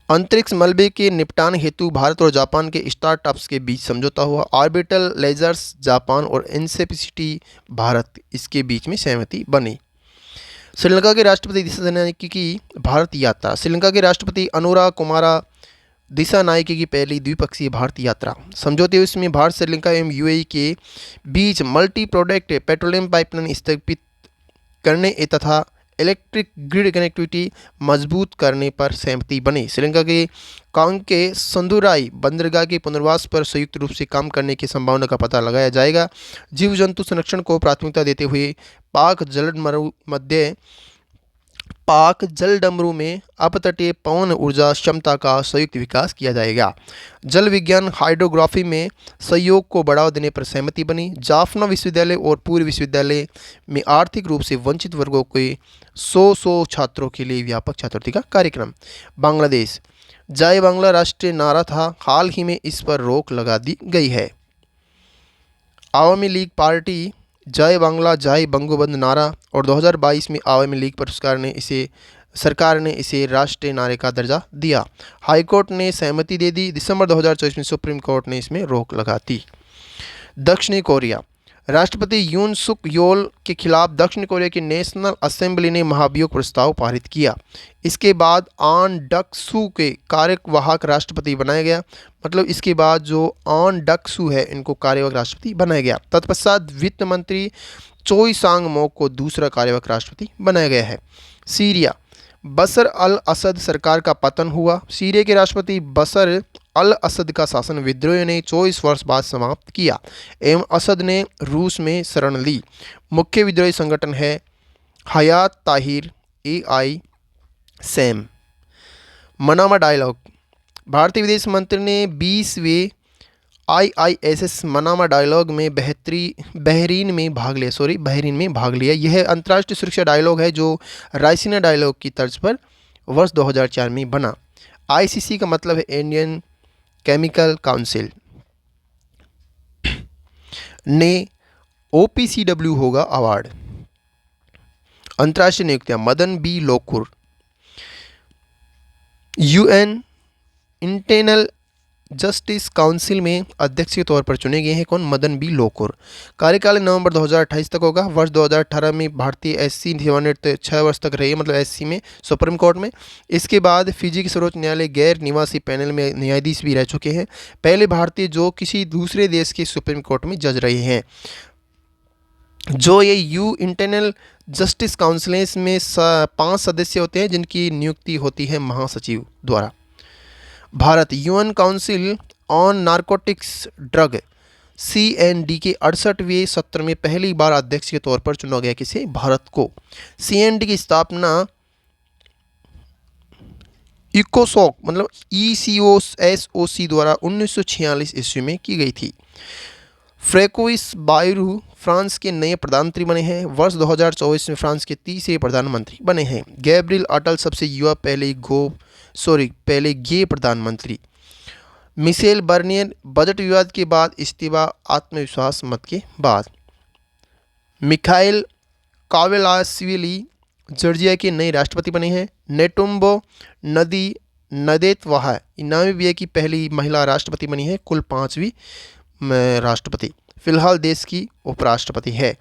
अंतरिक्ष मलबे के निपटान हेतु भारत और जापान के स्टार्टअप्स के बीच समझौता हुआ। ऑर्बिटल लेजर्स जापान और इनसेपिसिटी भारत, इसके बीच में सहमति बनी। श्रीलंका के राष्ट्रपति दिशानायके की भारत यात्रा। श्रीलंका के राष्ट्रपति अनुरा कुमारा दिशानायके की पहली द्विपक्षीय भारत यात्रा। समझौते इसमें भारत, श्रीलंका एवं UAE के बीच मल्टी प्रोडक्ट पेट्रोलियम पाइपलाइन स्थापित करने तथा इलेक्ट्रिक ग्रिड कनेक्टिविटी मजबूत करने पर सहमति बनी। श्रीलंका के कांके संदुराई बंदरगाह के पुनर्वास पर संयुक्त रूप से काम करने की संभावना का पता लगाया जाएगा। जीव जंतु संरक्षण को प्राथमिकता देते हुए पाक जलडमरू में अपतटीय पवन ऊर्जा क्षमता का संयुक्त विकास किया जाएगा। जल विज्ञान हाइड्रोग्राफी में सहयोग को बढ़ावा देने पर सहमति बनी। जाफना विश्वविद्यालय और पूर्व विश्वविद्यालय में आर्थिक रूप से वंचित वर्गों के 100 छात्रों के लिए व्यापक छात्रवृत्ति का कार्यक्रम। बांग्लादेश, जय बांग्ला राष्ट्रीय नारा था, हाल ही में इस पर रोक लगा दी गई है। आवामी लीग पार्टी जय बांग्ला जय बंगोबंधु नारा और 2022 में आवामी लीग पुरस्कार सरकार ने इसे राष्ट्रीय नारे का दर्जा दिया। हाईकोर्ट ने सहमति दे दी। दिसंबर 2024 में सुप्रीम कोर्ट ने इसमें रोक लगा दी। दक्षिणी कोरिया, राष्ट्रपति यून सुक योल के खिलाफ दक्षिण कोरिया की नेशनल असेंबली ने महाभियोग प्रस्ताव पारित किया। इसके बाद आन डक सू के कार्यवाहक राष्ट्रपति बनाया गया। मतलब इसके बाद जो आन डक सू है इनको कार्यवाहक राष्ट्रपति बनाया गया। तत्पश्चात वित्त मंत्री चोई सांग मोक को दूसरा कार्यवाहक राष्ट्रपति बनाया गया है। सीरिया, बशर अल असद सरकार का पतन हुआ। सीरिया के राष्ट्रपति बशर अल असद का शासन विद्रोहियों ने 24 वर्ष बाद समाप्त किया एवं असद ने रूस में शरण ली। मुख्य विद्रोही संगठन है Hayat Tahrir AI Sham. Manama Dialogue, भारतीय विदेश मंत्री ने 20वें IISS मनामा डायलॉग में बहरीन में भाग लिया। यह अंतर्राष्ट्रीय सुरक्षा डायलॉग है जो रायसीना डायलॉग की तर्ज पर वर्ष 2004 में बना। ICC का मतलब है इंडियन केमिकल काउंसिल ने OPCW होगा अवार्ड। अंतर्राष्ट्रीय नियुक्तियां, Madan B Lokur UN internal justice council में अध्यक्ष के तौर पर चुने गए हैं। कौन? मदन बी लोकुर। कार्यकाल नवंबर 2028 तक होगा। वर्ष 2018 में भारतीय SC सेवानिवृत्त 6 वर्ष तक रही है, मतलब SC में सुप्रीम कोर्ट में। इसके बाद फिजी के सर्वोच्च न्यायालय गैर निवासी पैनल में न्यायाधीश भी रह चुके हैं। पहले भारतीय जो किसी दूसरे देश के सुप्रीम कोर्ट में जज रहे हैं। जो ये इंटरनल जस्टिस काउंसिल में 5 सदस्य होते हैं जिनकी नियुक्ति होती है महासचिव द्वारा। Bharat, UN council on narcotics drug CND के 68वें सत्र में पहली बार अध्यक्ष के तौर पर चुना गया किसे? भारत को। CND की स्थापना इकोसोक मतलब ECOSOC द्वारा 1946 ईस्वी में की गई थी। फ्रैंकोइस बायरू फ्रांस के नए प्रधानमंत्री बने हैं। वर्ष 2024 में फ्रांस के तीसरे प्रधानमंत्री बने हैं। गैब्रियल अटल सबसे युवा पहले गे प्रधानमंत्री। मिशेल बर्नियर बजट विवाद के बाद इस्तीफा, आत्मविश्वास मत के बाद। मिखाइल कावेलासविली जॉर्जिया के नए राष्ट्रपति बने हैं। नेटुम्बो नदेतवाहा नामीबिया की पहली महिला राष्ट्रपति बनी है, कुल 5वीं राष्ट्रपति। फिलहाल देश की उपराष्ट्रपति है।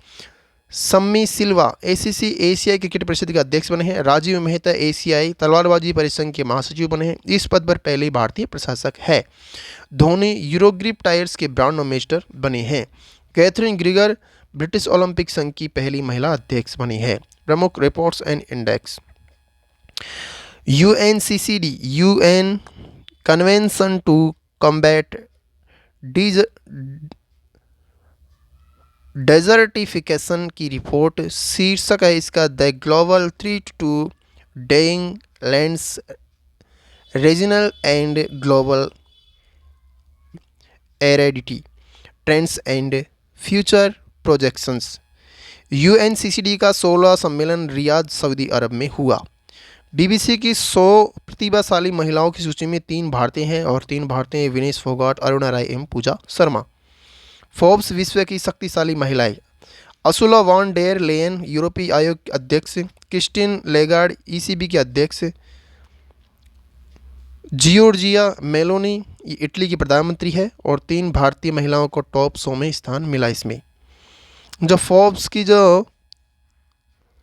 सम्मी सिल्वा ACC एशियाई क्रिकेट परिषद के अध्यक्ष बने हैं। राजीव मेहता एशियाई तलवारबाजी परिसंघ के महासचिव बने हैं। इस पद पर पहले भारतीय प्रशासक है। धोनी यूरोग्रिप टायर्स के ब्रांड एम्बेसडर बने हैं। कैथरीन ग्रीगर ब्रिटिश ओलंपिक संघ की पहली महिला अध्यक्ष बनी है। प्रमुख reports and index. UNCCD UN convention to combat desertification की रिपोर्ट, शीर्षक है इसका the global threat to drying regional and global aridity trends and future projections. UNCCD का 16वां सम्मेलन रियाद सऊदी अरब में हुआ। बीबीसी की 100 प्रतिभाशाली महिलाओं की सूची में 3 भारतीय हैं और 3 भारतीय हैं विनेश फोगाट, अरुणा राय एवं पूजा शर्मा। फोर्ब्स विश्व की शक्तिशाली महिलाएं। असुला वॉन डेर लेयन यूरोपीय आयोग के अध्यक्ष, क्रिस्टिन लेगार्ड ईसीबी के अध्यक्ष, जियोर्जिया मेलोनी ये इटली की प्रधानमंत्री है और 3 भारतीय महिलाओं को टॉप 100 में स्थान मिला। इसमें जो फोर्ब्स की जो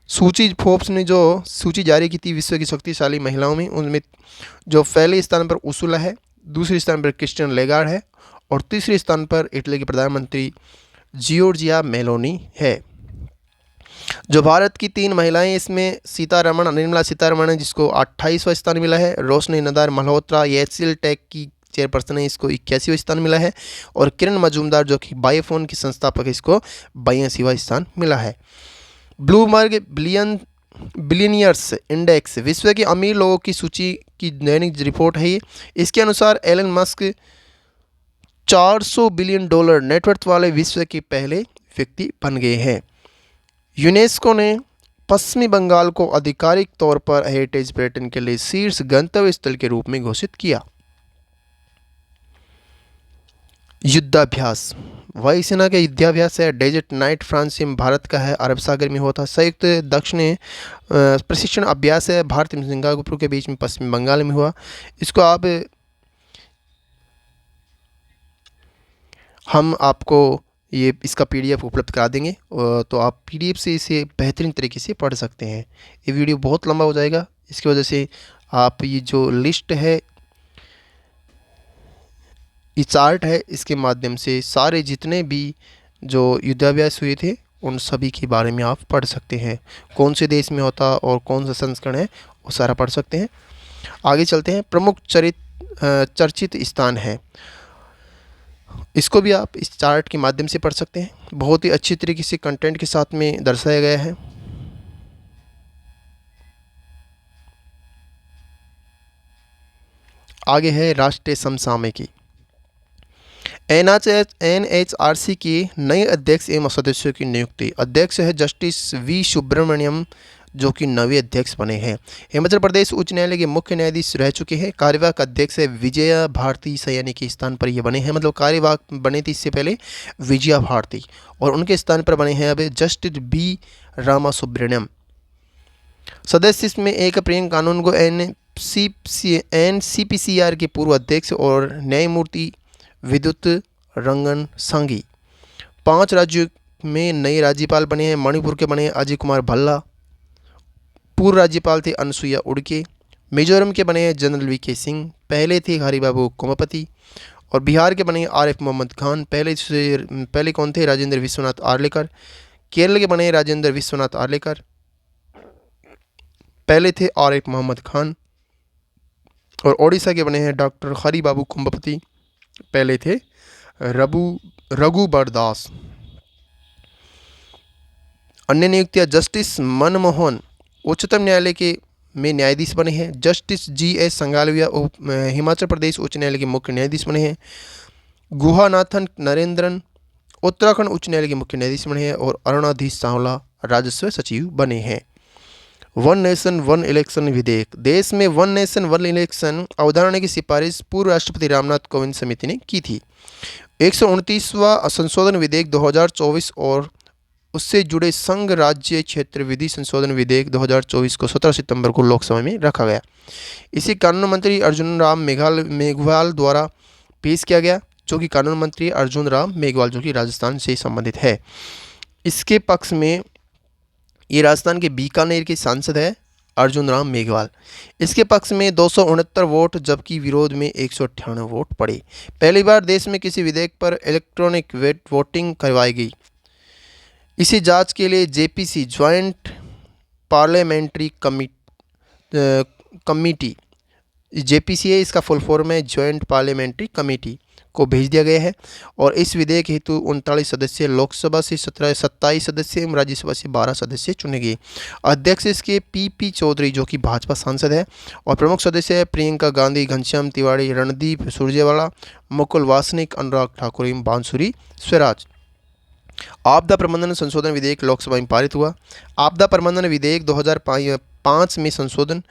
फोर्ब्स ने जो सूची जारी की थी विश्व की शक्तिशाली महिलाओं में, उनमें जो पहले स्थान पर उर्सुला है, दूसरे स्थान पर क्रिस्टिन लेगार्ड है और तीसरे स्थान पर इटली की प्रधानमंत्री जियोर्जिया मेलोनी है। जो भारत की 3 महिलाएं इसमें सीतारमण, निर्मला सीतारमण है जिसको 28वां स्थान मिला है, रोशनी नदार मल्होत्रा एचसीएल टेक की चेयरपर्सन है, इसको 81वां स्थान मिला है और किरण मजूमदार जो कि बायोफोन की संस्थापक है, इसको 82वां स्थान मिला है। ब्लूमबर्ग बिलियनियर्स इंडेक्स विश्व के अमीर लोगों की सूची की दैनिक रिपोर्ट है ये। इसके अनुसार एलन मस्क $400 बिलियन नेटवर्थ वाले विश्व के पहले व्यक्ति बन गए हैं। यूनेस्को ने पश्चिमी बंगाल को आधिकारिक तौर पर हेरिटेज पर्यटन के लिए शीर्ष गंतव्य स्थल के रूप में घोषित किया। युद्धाभ्यास वायुसेना के युद्धाभ्यास है। डेजर्ट नाइट फ्रांस में भारत का है, अरब सागर में होता। संयुक्त दक्षिणी प्रशिक्षण अभ्यास है, भारत एवं सिंगापुर के बीच में पश्चिमी बंगाल में हुआ। इसको हम आपको ये इसका पीडीएफ उपलब्ध करा देंगे, तो आप पीडीएफ से इसे बेहतरीन तरीके से पढ़ सकते हैं। ये वीडियो बहुत लंबा हो जाएगा, इसकी वजह से आप ये जो लिस्ट है, ये चार्ट है, इसके माध्यम से सारे जितने भी जो युद्धाभ्यास हुए थे उन सभी के बारे में आप पढ़ सकते हैं। कौन से देश में होता और कौन सा संस्करण है वो सारा पढ़ सकते हैं। आगे चलते हैं। प्रमुख चर्चित स्थान है, इसको भी आप इस चार्ट के माध्यम से पढ़ सकते हैं। बहुत ही अच्छी तरीके से कंटेंट के साथ में दर्शाया गया है। आगे है राष्ट्रीय समसामयिकी। एनएचआरसी के नए अध्यक्ष एवं सदस्यों की नियुक्ति। अध्यक्ष है जस्टिस वी सुब्रमण्यम जो कि नवे अध्यक्ष बने हैं। हिमाचल प्रदेश उच्च न्यायालय के मुख्य न्यायाधीश रह चुके हैं। कार्यवाहक अध्यक्ष है विजया भारती सयानी के स्थान पर ये बने हैं, मतलब कार्यवाहक बने थे इससे पहले विजया भारती, और उनके स्थान पर बने हैं अब जस्टिस बी रामा सुब्रमण्यम। सदस्य इसमें एक प्रियंक कानून को एनसीपीसीआर के पूर्व अध्यक्ष और न्यायमूर्ति विद्युत रंगन सांगी। 5 राज्यों में नए राज्यपाल बने हैं। मणिपुर के बने हैं अजय कुमार भल्ला, पूर्व राज्यपाल थे अनसुईया उड़के। मिजोरम के बने हैं जनरल वीके सिंह, पहले थे हरिबाबू कोमापति। और बिहार के बने आरिफ मोहम्मद खान, पहले कौन थे? राजेंद्र विश्वनाथ आर्लेकर। केरल के बने राजेंद्र विश्वनाथ आर्लेकर, पहले थे आरिफ मोहम्मद खान। और ओडिशा के बने हैं डॉक्टर हरिबाबू कोमापति, पहले थे रघुबर दास। अन्य नियुक्तियां जस्टिस मनमोहन उच्चतम न्यायालय के में न्यायाधीश बने हैं। Justice G S. संगालविया हिमाचल प्रदेश उच्च न्यायालय के मुख्य न्यायाधीश बने हैं। गुहानाथन नरेंद्रन उत्तराखंड उच्च न्यायालय के मुख्य न्यायाधीश बने हैं। और अरुणाधीश सांवला राजस्व सचिव बने हैं। वन नेशन वन इलेक्शन विधेयक। देश में वन नेशन वन इलेक्शन अवधारणा की सिफारिश पूर्व राष्ट्रपति रामनाथ कोविंद समिति ने की थी। 129वां संशोधन विधेयक 2024 और उससे जुड़े संघ राज्य क्षेत्र विधि संशोधन विधेयक 2024 को 17 सितंबर को लोकसभा में रखा गया। इसे कानून मंत्री अर्जुन राम मेघवाल द्वारा पेश किया गया, जो कि कानून मंत्री अर्जुन राम मेघवाल जो कि राजस्थान से संबंधित है। इसके पक्ष में ये राजस्थान के बीकानेर के सांसद है अर्जुन राम मेघवाल। इसके पक्ष में 269 वोट जबकि विरोध में 198 वोट पड़े। पहली बार देश में किसी विधेयक पर इलेक्ट्रॉनिक वोटिंग करवाई गई। इसी जांच के लिए JPC joint parliamentary committee JPC है, इसका फुल फॉर्म है ज्वाइंट पार्लियामेंट्री कमेटी को भेज दिया गया है और इस विधेयक हेतु 39 सदस्य लोकसभा से 27 सदस्य एवं राज्यसभा से 12 सदस्य चुने गए। अध्यक्ष इसके पी चौधरी जो कि भाजपा सांसद है और प्रमुख सदस्य है प्रियंका गांधी, घनश्याम तिवारी, रणदीप सुरजेवाला, मुकुल वासनिक, अनुराग ठाकुर एवं बांसुरी स्वराज। आपदा प्रबंधन संशोधन विधेयक लोकसभा में पारित हुआ। आपदा प्रबंधन विधेयक 2005 में संशोधन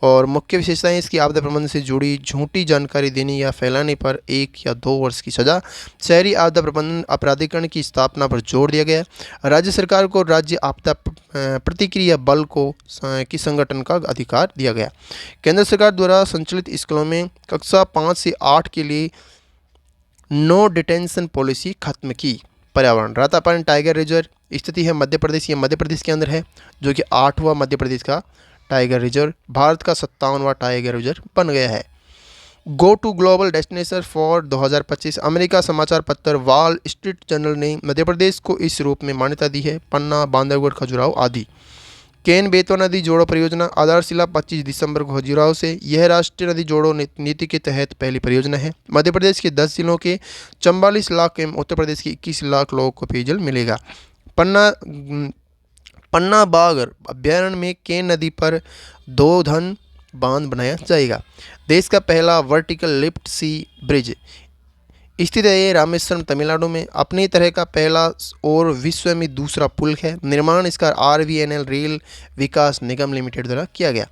और मुख्य विशेषताएं इसकी आपदा प्रबंधन से जुड़ी झूठी जानकारी देने या फैलाने पर 1 या 2 वर्ष की सजा। शहरी आपदा प्रबंधन अपराधीकरण की स्थापना पर जोर दिया गया। राज्य सरकार को राज्य आपदा प्रतिक्रिया बल को की संगठन का अधिकार दिया गया। केंद्र सरकार द्वारा संचालित स्कूलों में कक्षा 5 से 8 के लिए नो डिटेंशन पॉलिसी खत्म की। पर्यावरण, रातापानी टाइगर रिजर्व स्थिति है मध्य प्रदेश, ये मध्य प्रदेश के अंदर है, जो कि 8वां मध्य प्रदेश का टाइगर रिजर्व भारत का 57वां टाइगर रिजर्व बन गया है। Go to global destination for 2025, America समाचार पत्र वॉल स्ट्रीट जर्नल ने मध्य प्रदेश को इस रूप में मान्यता दी है। पन्ना, बांधवगढ़, खजुराहो आदि। केन बेतवा नदी जोड़ो परियोजना, आधारशिला 25 दिसंबर को खजुराहो से। यह राष्ट्रीय नदी जोड़ो नीति के तहत पहली परियोजना है। मध्य प्रदेश के 10 जिलों के 44 लाख एवं उत्तर प्रदेश के 21 लाख लोगों को पेयजल मिलेगा। पन्ना बाघ अभ्यारण्य में केन नदी पर 2 धन बांध बनाया जाएगा। देश का पहला वर्टिकल लिफ्ट सी ब्रिज स्थित है ये रामेश्वरम तमिलनाडु में। अपनी तरह का पहला और विश्व में दूसरा पुल है। निर्माण इसका RVNL रेल विकास निगम लिमिटेड द्वारा किया गया।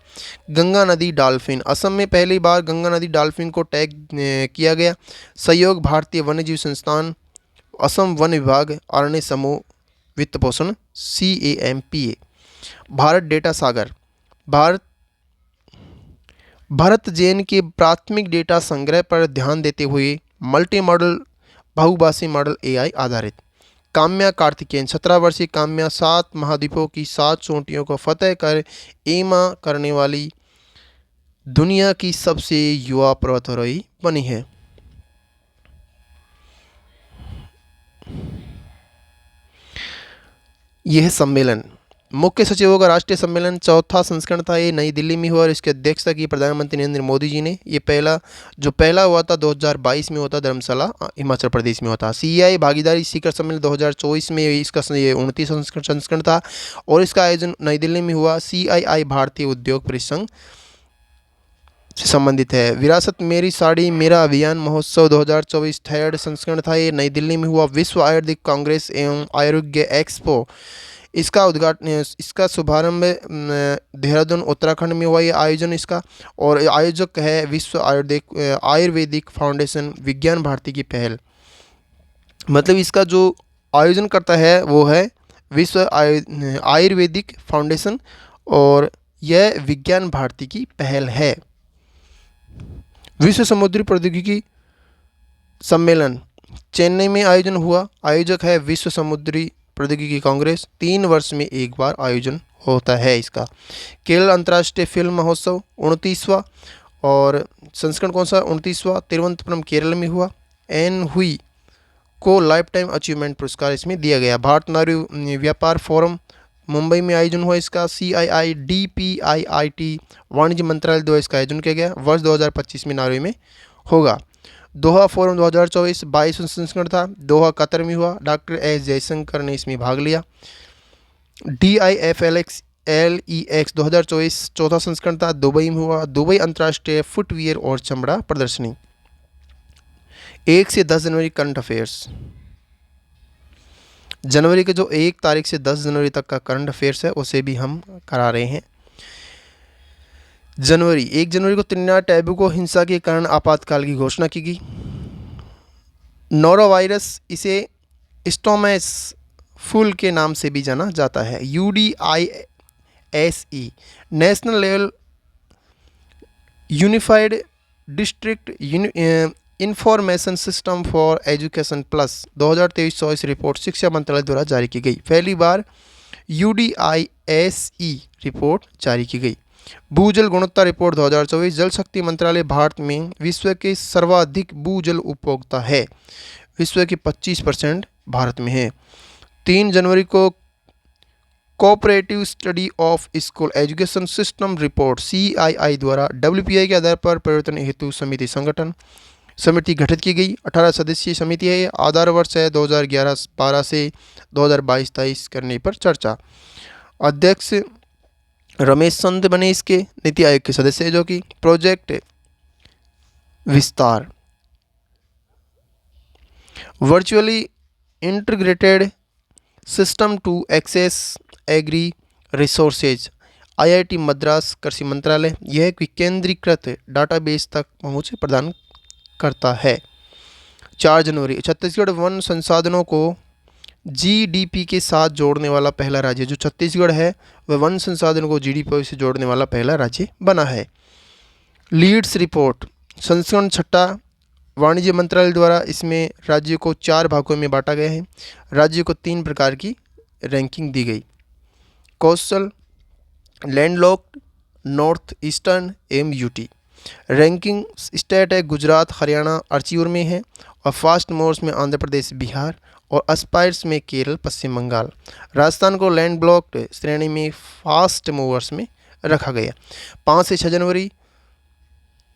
गंगा नदी डॉल्फिन, असम में पहली बार गंगा नदी डॉल्फिन को टैग किया गया। सहयोग भारतीय वन्यजीव संस्थान, असम वन विभाग, अरण्य समूह वित्त पोषण CAMPA। भारत डेटा सागर, भारत जेन के प्राथमिक डेटा संग्रह पर ध्यान देते हुए मल्टी मॉडल बहुभाषी मॉडल AI आधारित। काम्या कार्तिकेयन, 17 वर्षीय काम्या 7 महाद्वीपों की 7 चोटियों को फतेह कर एमा करने वाली दुनिया की सबसे युवा पर्वतारोही बनी है। यह सम्मेलन मुख्य सचिवों का राष्ट्रीय सम्मेलन 4था संस्करण था। ये नई दिल्ली में हुआ और इसकी अध्यक्षता की प्रधानमंत्री नरेंद्र मोदी जी ने। ये पहला हुआ था 2022 में होता, धर्मशाला हिमाचल प्रदेश में होता। CEI भागीदारी शिखर सम्मेलन 2024 में इसका ये 29 संस्करण था और इसका आयोजन नई दिल्ली में हुआ। CII भारतीय उद्योग परिसंघ से संबंधित है। विरासत मेरी साड़ी मेरा अभियान महोत्सव 2024 3rd संस्करण था। ये नई दिल्ली में हुआ। विश्व आयुर्वेदिक कांग्रेस एवं आरोग्य एक्सपो, इसका शुभारंभ देहरादून उत्तराखंड में हुआ। ये आयोजन इसका और आयोजक है विश्व आयुर्वेदिक फाउंडेशन, विज्ञान भारती की पहल। मतलब इसका जो आयोजन करता है वो है विश्व आयुर्वेदिक फाउंडेशन और यह विज्ञान भारती की पहल है। विश्व समुद्री प्रौद्योगिकी सम्मेलन चेन्नई में आयोजन हुआ। आयोजक है विश्व समुद्री प्रौद्योगिकी कांग्रेस। 3 वर्ष में एक बार आयोजन होता है इसका। केरल अंतर्राष्ट्रीय फिल्म महोत्सव 29वां और संस्करण कौन सा 29वां तिरुवनंतपुरम केरल में हुआ। एन हुई को लाइफ टाइम अचीवमेंट पुरस्कार इसमें दिया गया। भारत नारी व्यापार फोरम मुंबई में आयोजन हुआ इसका। CII DPIIT वाणिज्य मंत्रालय द्वारा इसका आयोजन किया गया। वर्ष 2025 में नॉर्वे में होगा। दोहा फोरम 2024 22वां संस्करण था। दोहा कतर में हुआ। डॉक्टर S जयशंकर ने इसमें भाग लिया। DIFLEX 2024 4था संस्करण था। दुबई में हुआ। दुबई अंतर्राष्ट्रीय फुटवियर और चमड़ा प्रदर्शनी। 1 से 10 जनवरी करंट अफेयर्स। जनवरी के जो 1 तारीख से 10 जनवरी तक का करंट अफेयर्स है उसे भी हम करा रहे हैं। 1 जनवरी को त्रिनिदाद टैबेगो हिंसा के कारण आपातकाल की घोषणा की गई। नोरोवायरस, इसे स्टोमस फुल के नाम से भी जाना जाता है। UDISE national level unified district information system for education plus 2023-24 report शिक्षा मंत्रालय द्वारा जारी की गई। पहली बार UDISE रिपोर्ट जारी की गई। भूजल गुणवत्ता रिपोर्ट 2024 जल शक्ति मंत्रालय भारत में विश्व के सर्वाधिक भूजल उपभोक्ता है। विश्व के 25% भारत में है। 3 जनवरी को cooperative study of school education system report CII द्वारा WPI के आधार पर परिवर्तन हेतु समिति संगठन समिति गठित की गई। 18 सदस्यीय समिति है। आधार वर्ष है 2011-12 से 2022-23 करने पर चर्चा। अध्यक्ष रमेश चंद बने इसके। नीति आयोग के सदस्य जो कि project Vistaar, virtually integrated system to access agri resources, IIT Madras कृषि मंत्रालय। यह एक विकेंद्रीकृत डाटाबेस तक पहुंच प्रदान करता है। 4 जनवरी छत्तीसगढ़ वन संसाधनों को जीडीपी के साथ जोड़ने वाला पहला राज्य, जो छत्तीसगढ़ है वह वन संसाधनों को जीडीपी से जोड़ने वाला पहला राज्य बना है। लीड्स रिपोर्ट संस्करण 6, वाणिज्य मंत्रालय द्वारा इसमें राज्यों को 4 भागों में बांटा गया है। राज्यों को 3 प्रकार की रैंकिंग दी गई। कोस्टल, लैंडलॉक्ड, नॉर्थ ईस्टर्न एवं यूटी। रैंकिंग स्टेट है गुजरात, हरियाणा, अर्चियूर में है, और फास्ट मूवर्स में आंध्र प्रदेश, बिहार, और एस्पायर्स में केरल, पश्चिम बंगाल। राजस्थान को लैंड ब्लॉक्ड श्रेणी में फास्ट मूवर्स में रखा गया। 5 से 6 जनवरी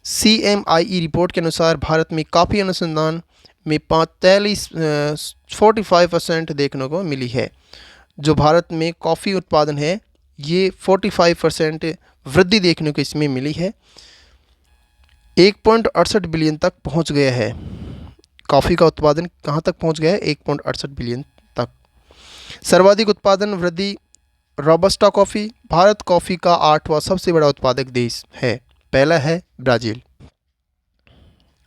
CMIE रिपोर्ट के अनुसार भारत में कॉफ़ी अनुसंधान में 45% देखने को मिली है। जो भारत में कॉफ़ी उत्पादन है ये 45% वृद्धि देखने को इसमें मिली है। 1.68 बिलियन तक पहुंच गया है। कॉफ़ी का उत्पादन कहां तक पहुंच गया है? 1.68 बिलियन तक। सर्वाधिक उत्पादन वृद्धि रोबस्टा कॉफ़ी। भारत कॉफ़ी का 8वां सबसे बड़ा उत्पादक देश है, पहला है ब्राज़ील।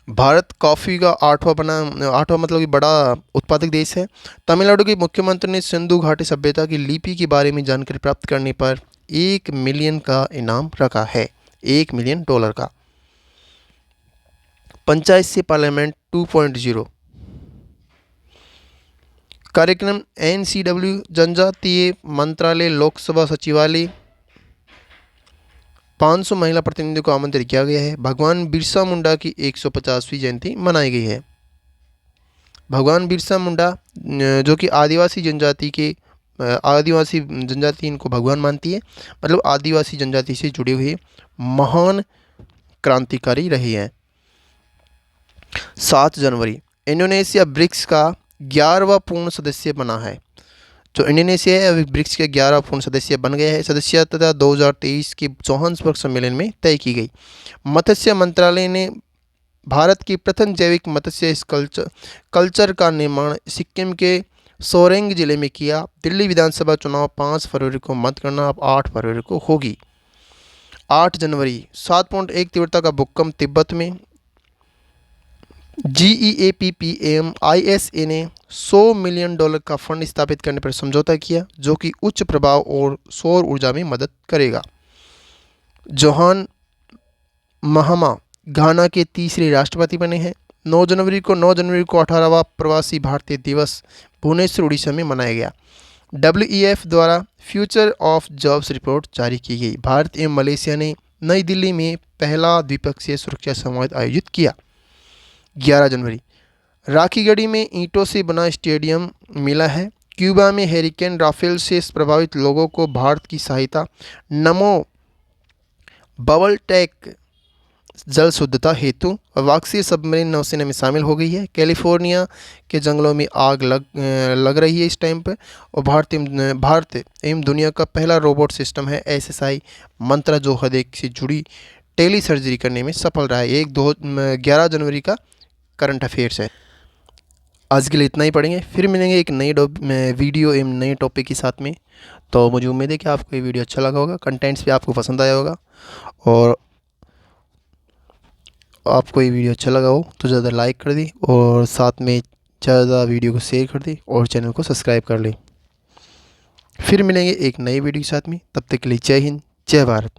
भारत कॉफ़ी का 8वां मतलब कि बड़ा उत्पादक देश है। तमिलनाडु के मुख्यमंत्री ने सिंधु घाटी सभ्यता की लिपि के बारे में जानकारी प्राप्त करने पर 1 मिलियन का इनाम रखा है, $1 मिलियन का। पंचायत से पार्लियामेंट 2.0 कार्यक्रम NCW जनजातीय मंत्रालय लोकसभा सचिवालय 500 महिला प्रतिनिधियों को आमंत्रित किया गया है। भगवान बिरसा मुंडा की 150वीं जयंती मनाई गई है। भगवान बिरसा मुंडा जो कि आदिवासी जनजाति इनको भगवान मानती है, मतलब आदिवासी जनजाति से जुड़े हुए महान क्रांतिकारी रहे हैं। 7 जनवरी इंडोनेशिया ब्रिक्स का 11वां पूर्ण सदस्य बना है। जो इंडोनेशिया है अभी ब्रिक्स के 11वां पूर्ण सदस्य बन गया है। सदस्यता 2023 के जोहान्सबर्ग सम्मेलन में तय की गई। मत्स्य मंत्रालय ने भारत की प्रथम जैविक मत्स्य कल्चर का निर्माण सिक्किम के सोरेंग जिले में किया। दिल्ली विधानसभा चुनाव 5 फरवरी को मतगणना अब 8 फरवरी को होगी। 8 जनवरी 7.1 तीव्रता का भूकंप तिब्बत में। GEAPPAM ISA ने $100 मिलियन का फंड स्थापित करने पर समझौता किया, जो कि उच्च प्रभाव और सौर ऊर्जा में मदद करेगा। जोहान महामा घाना के तीसरे राष्ट्रपति बने हैं। 9 जनवरी को 18वां प्रवासी भारतीय दिवस भुवनेश्वर, उड़ीसा में मनाया गया। WEF द्वारा फ्यूचर ऑफ जॉब्स रिपोर्ट जारी की गई। भारत एवं मलेशिया ने नई दिल्ली में पहला द्विपक्षीय सुरक्षा संवाद आयोजित किया। 11 जनवरी राखीगढ़ी में ईंटों से बना स्टेडियम मिला है। क्यूबा में हैरिकेन राफेल से प्रभावित लोगों को भारत की सहायता। नमो बबल टेक जल शुद्धता हेतु वाक्सीय सबमरीन नौसेना में शामिल हो गई है। कैलिफोर्निया के जंगलों में आग लग रही है इस टाइम पर, और भारत एवं दुनिया का पहला रोबोट सिस्टम है SSI मंत्रा, जो हृदय से जुड़ी टेली सर्जरी करने में सफल रहा है। 11 जनवरी का करंट अफेयर्स है। आज के लिए इतना ही पढ़ेंगे, फिर मिलेंगे एक नई वीडियो एवं नए टॉपिक के साथ में। तो मुझे उम्मीद है कि आपको ये वीडियो अच्छा लगा होगा, कंटेंट्स भी आपको पसंद आया होगा, और आपको ये वीडियो अच्छा लगा हो तो ज़्यादा लाइक कर दी, और साथ में ज़्यादा वीडियो को शेयर कर दी, और चैनल को सब्सक्राइब कर ली। फिर मिलेंगे एक नई वीडियो के साथ में, तब तक के लिए जय हिंद, जय भारत।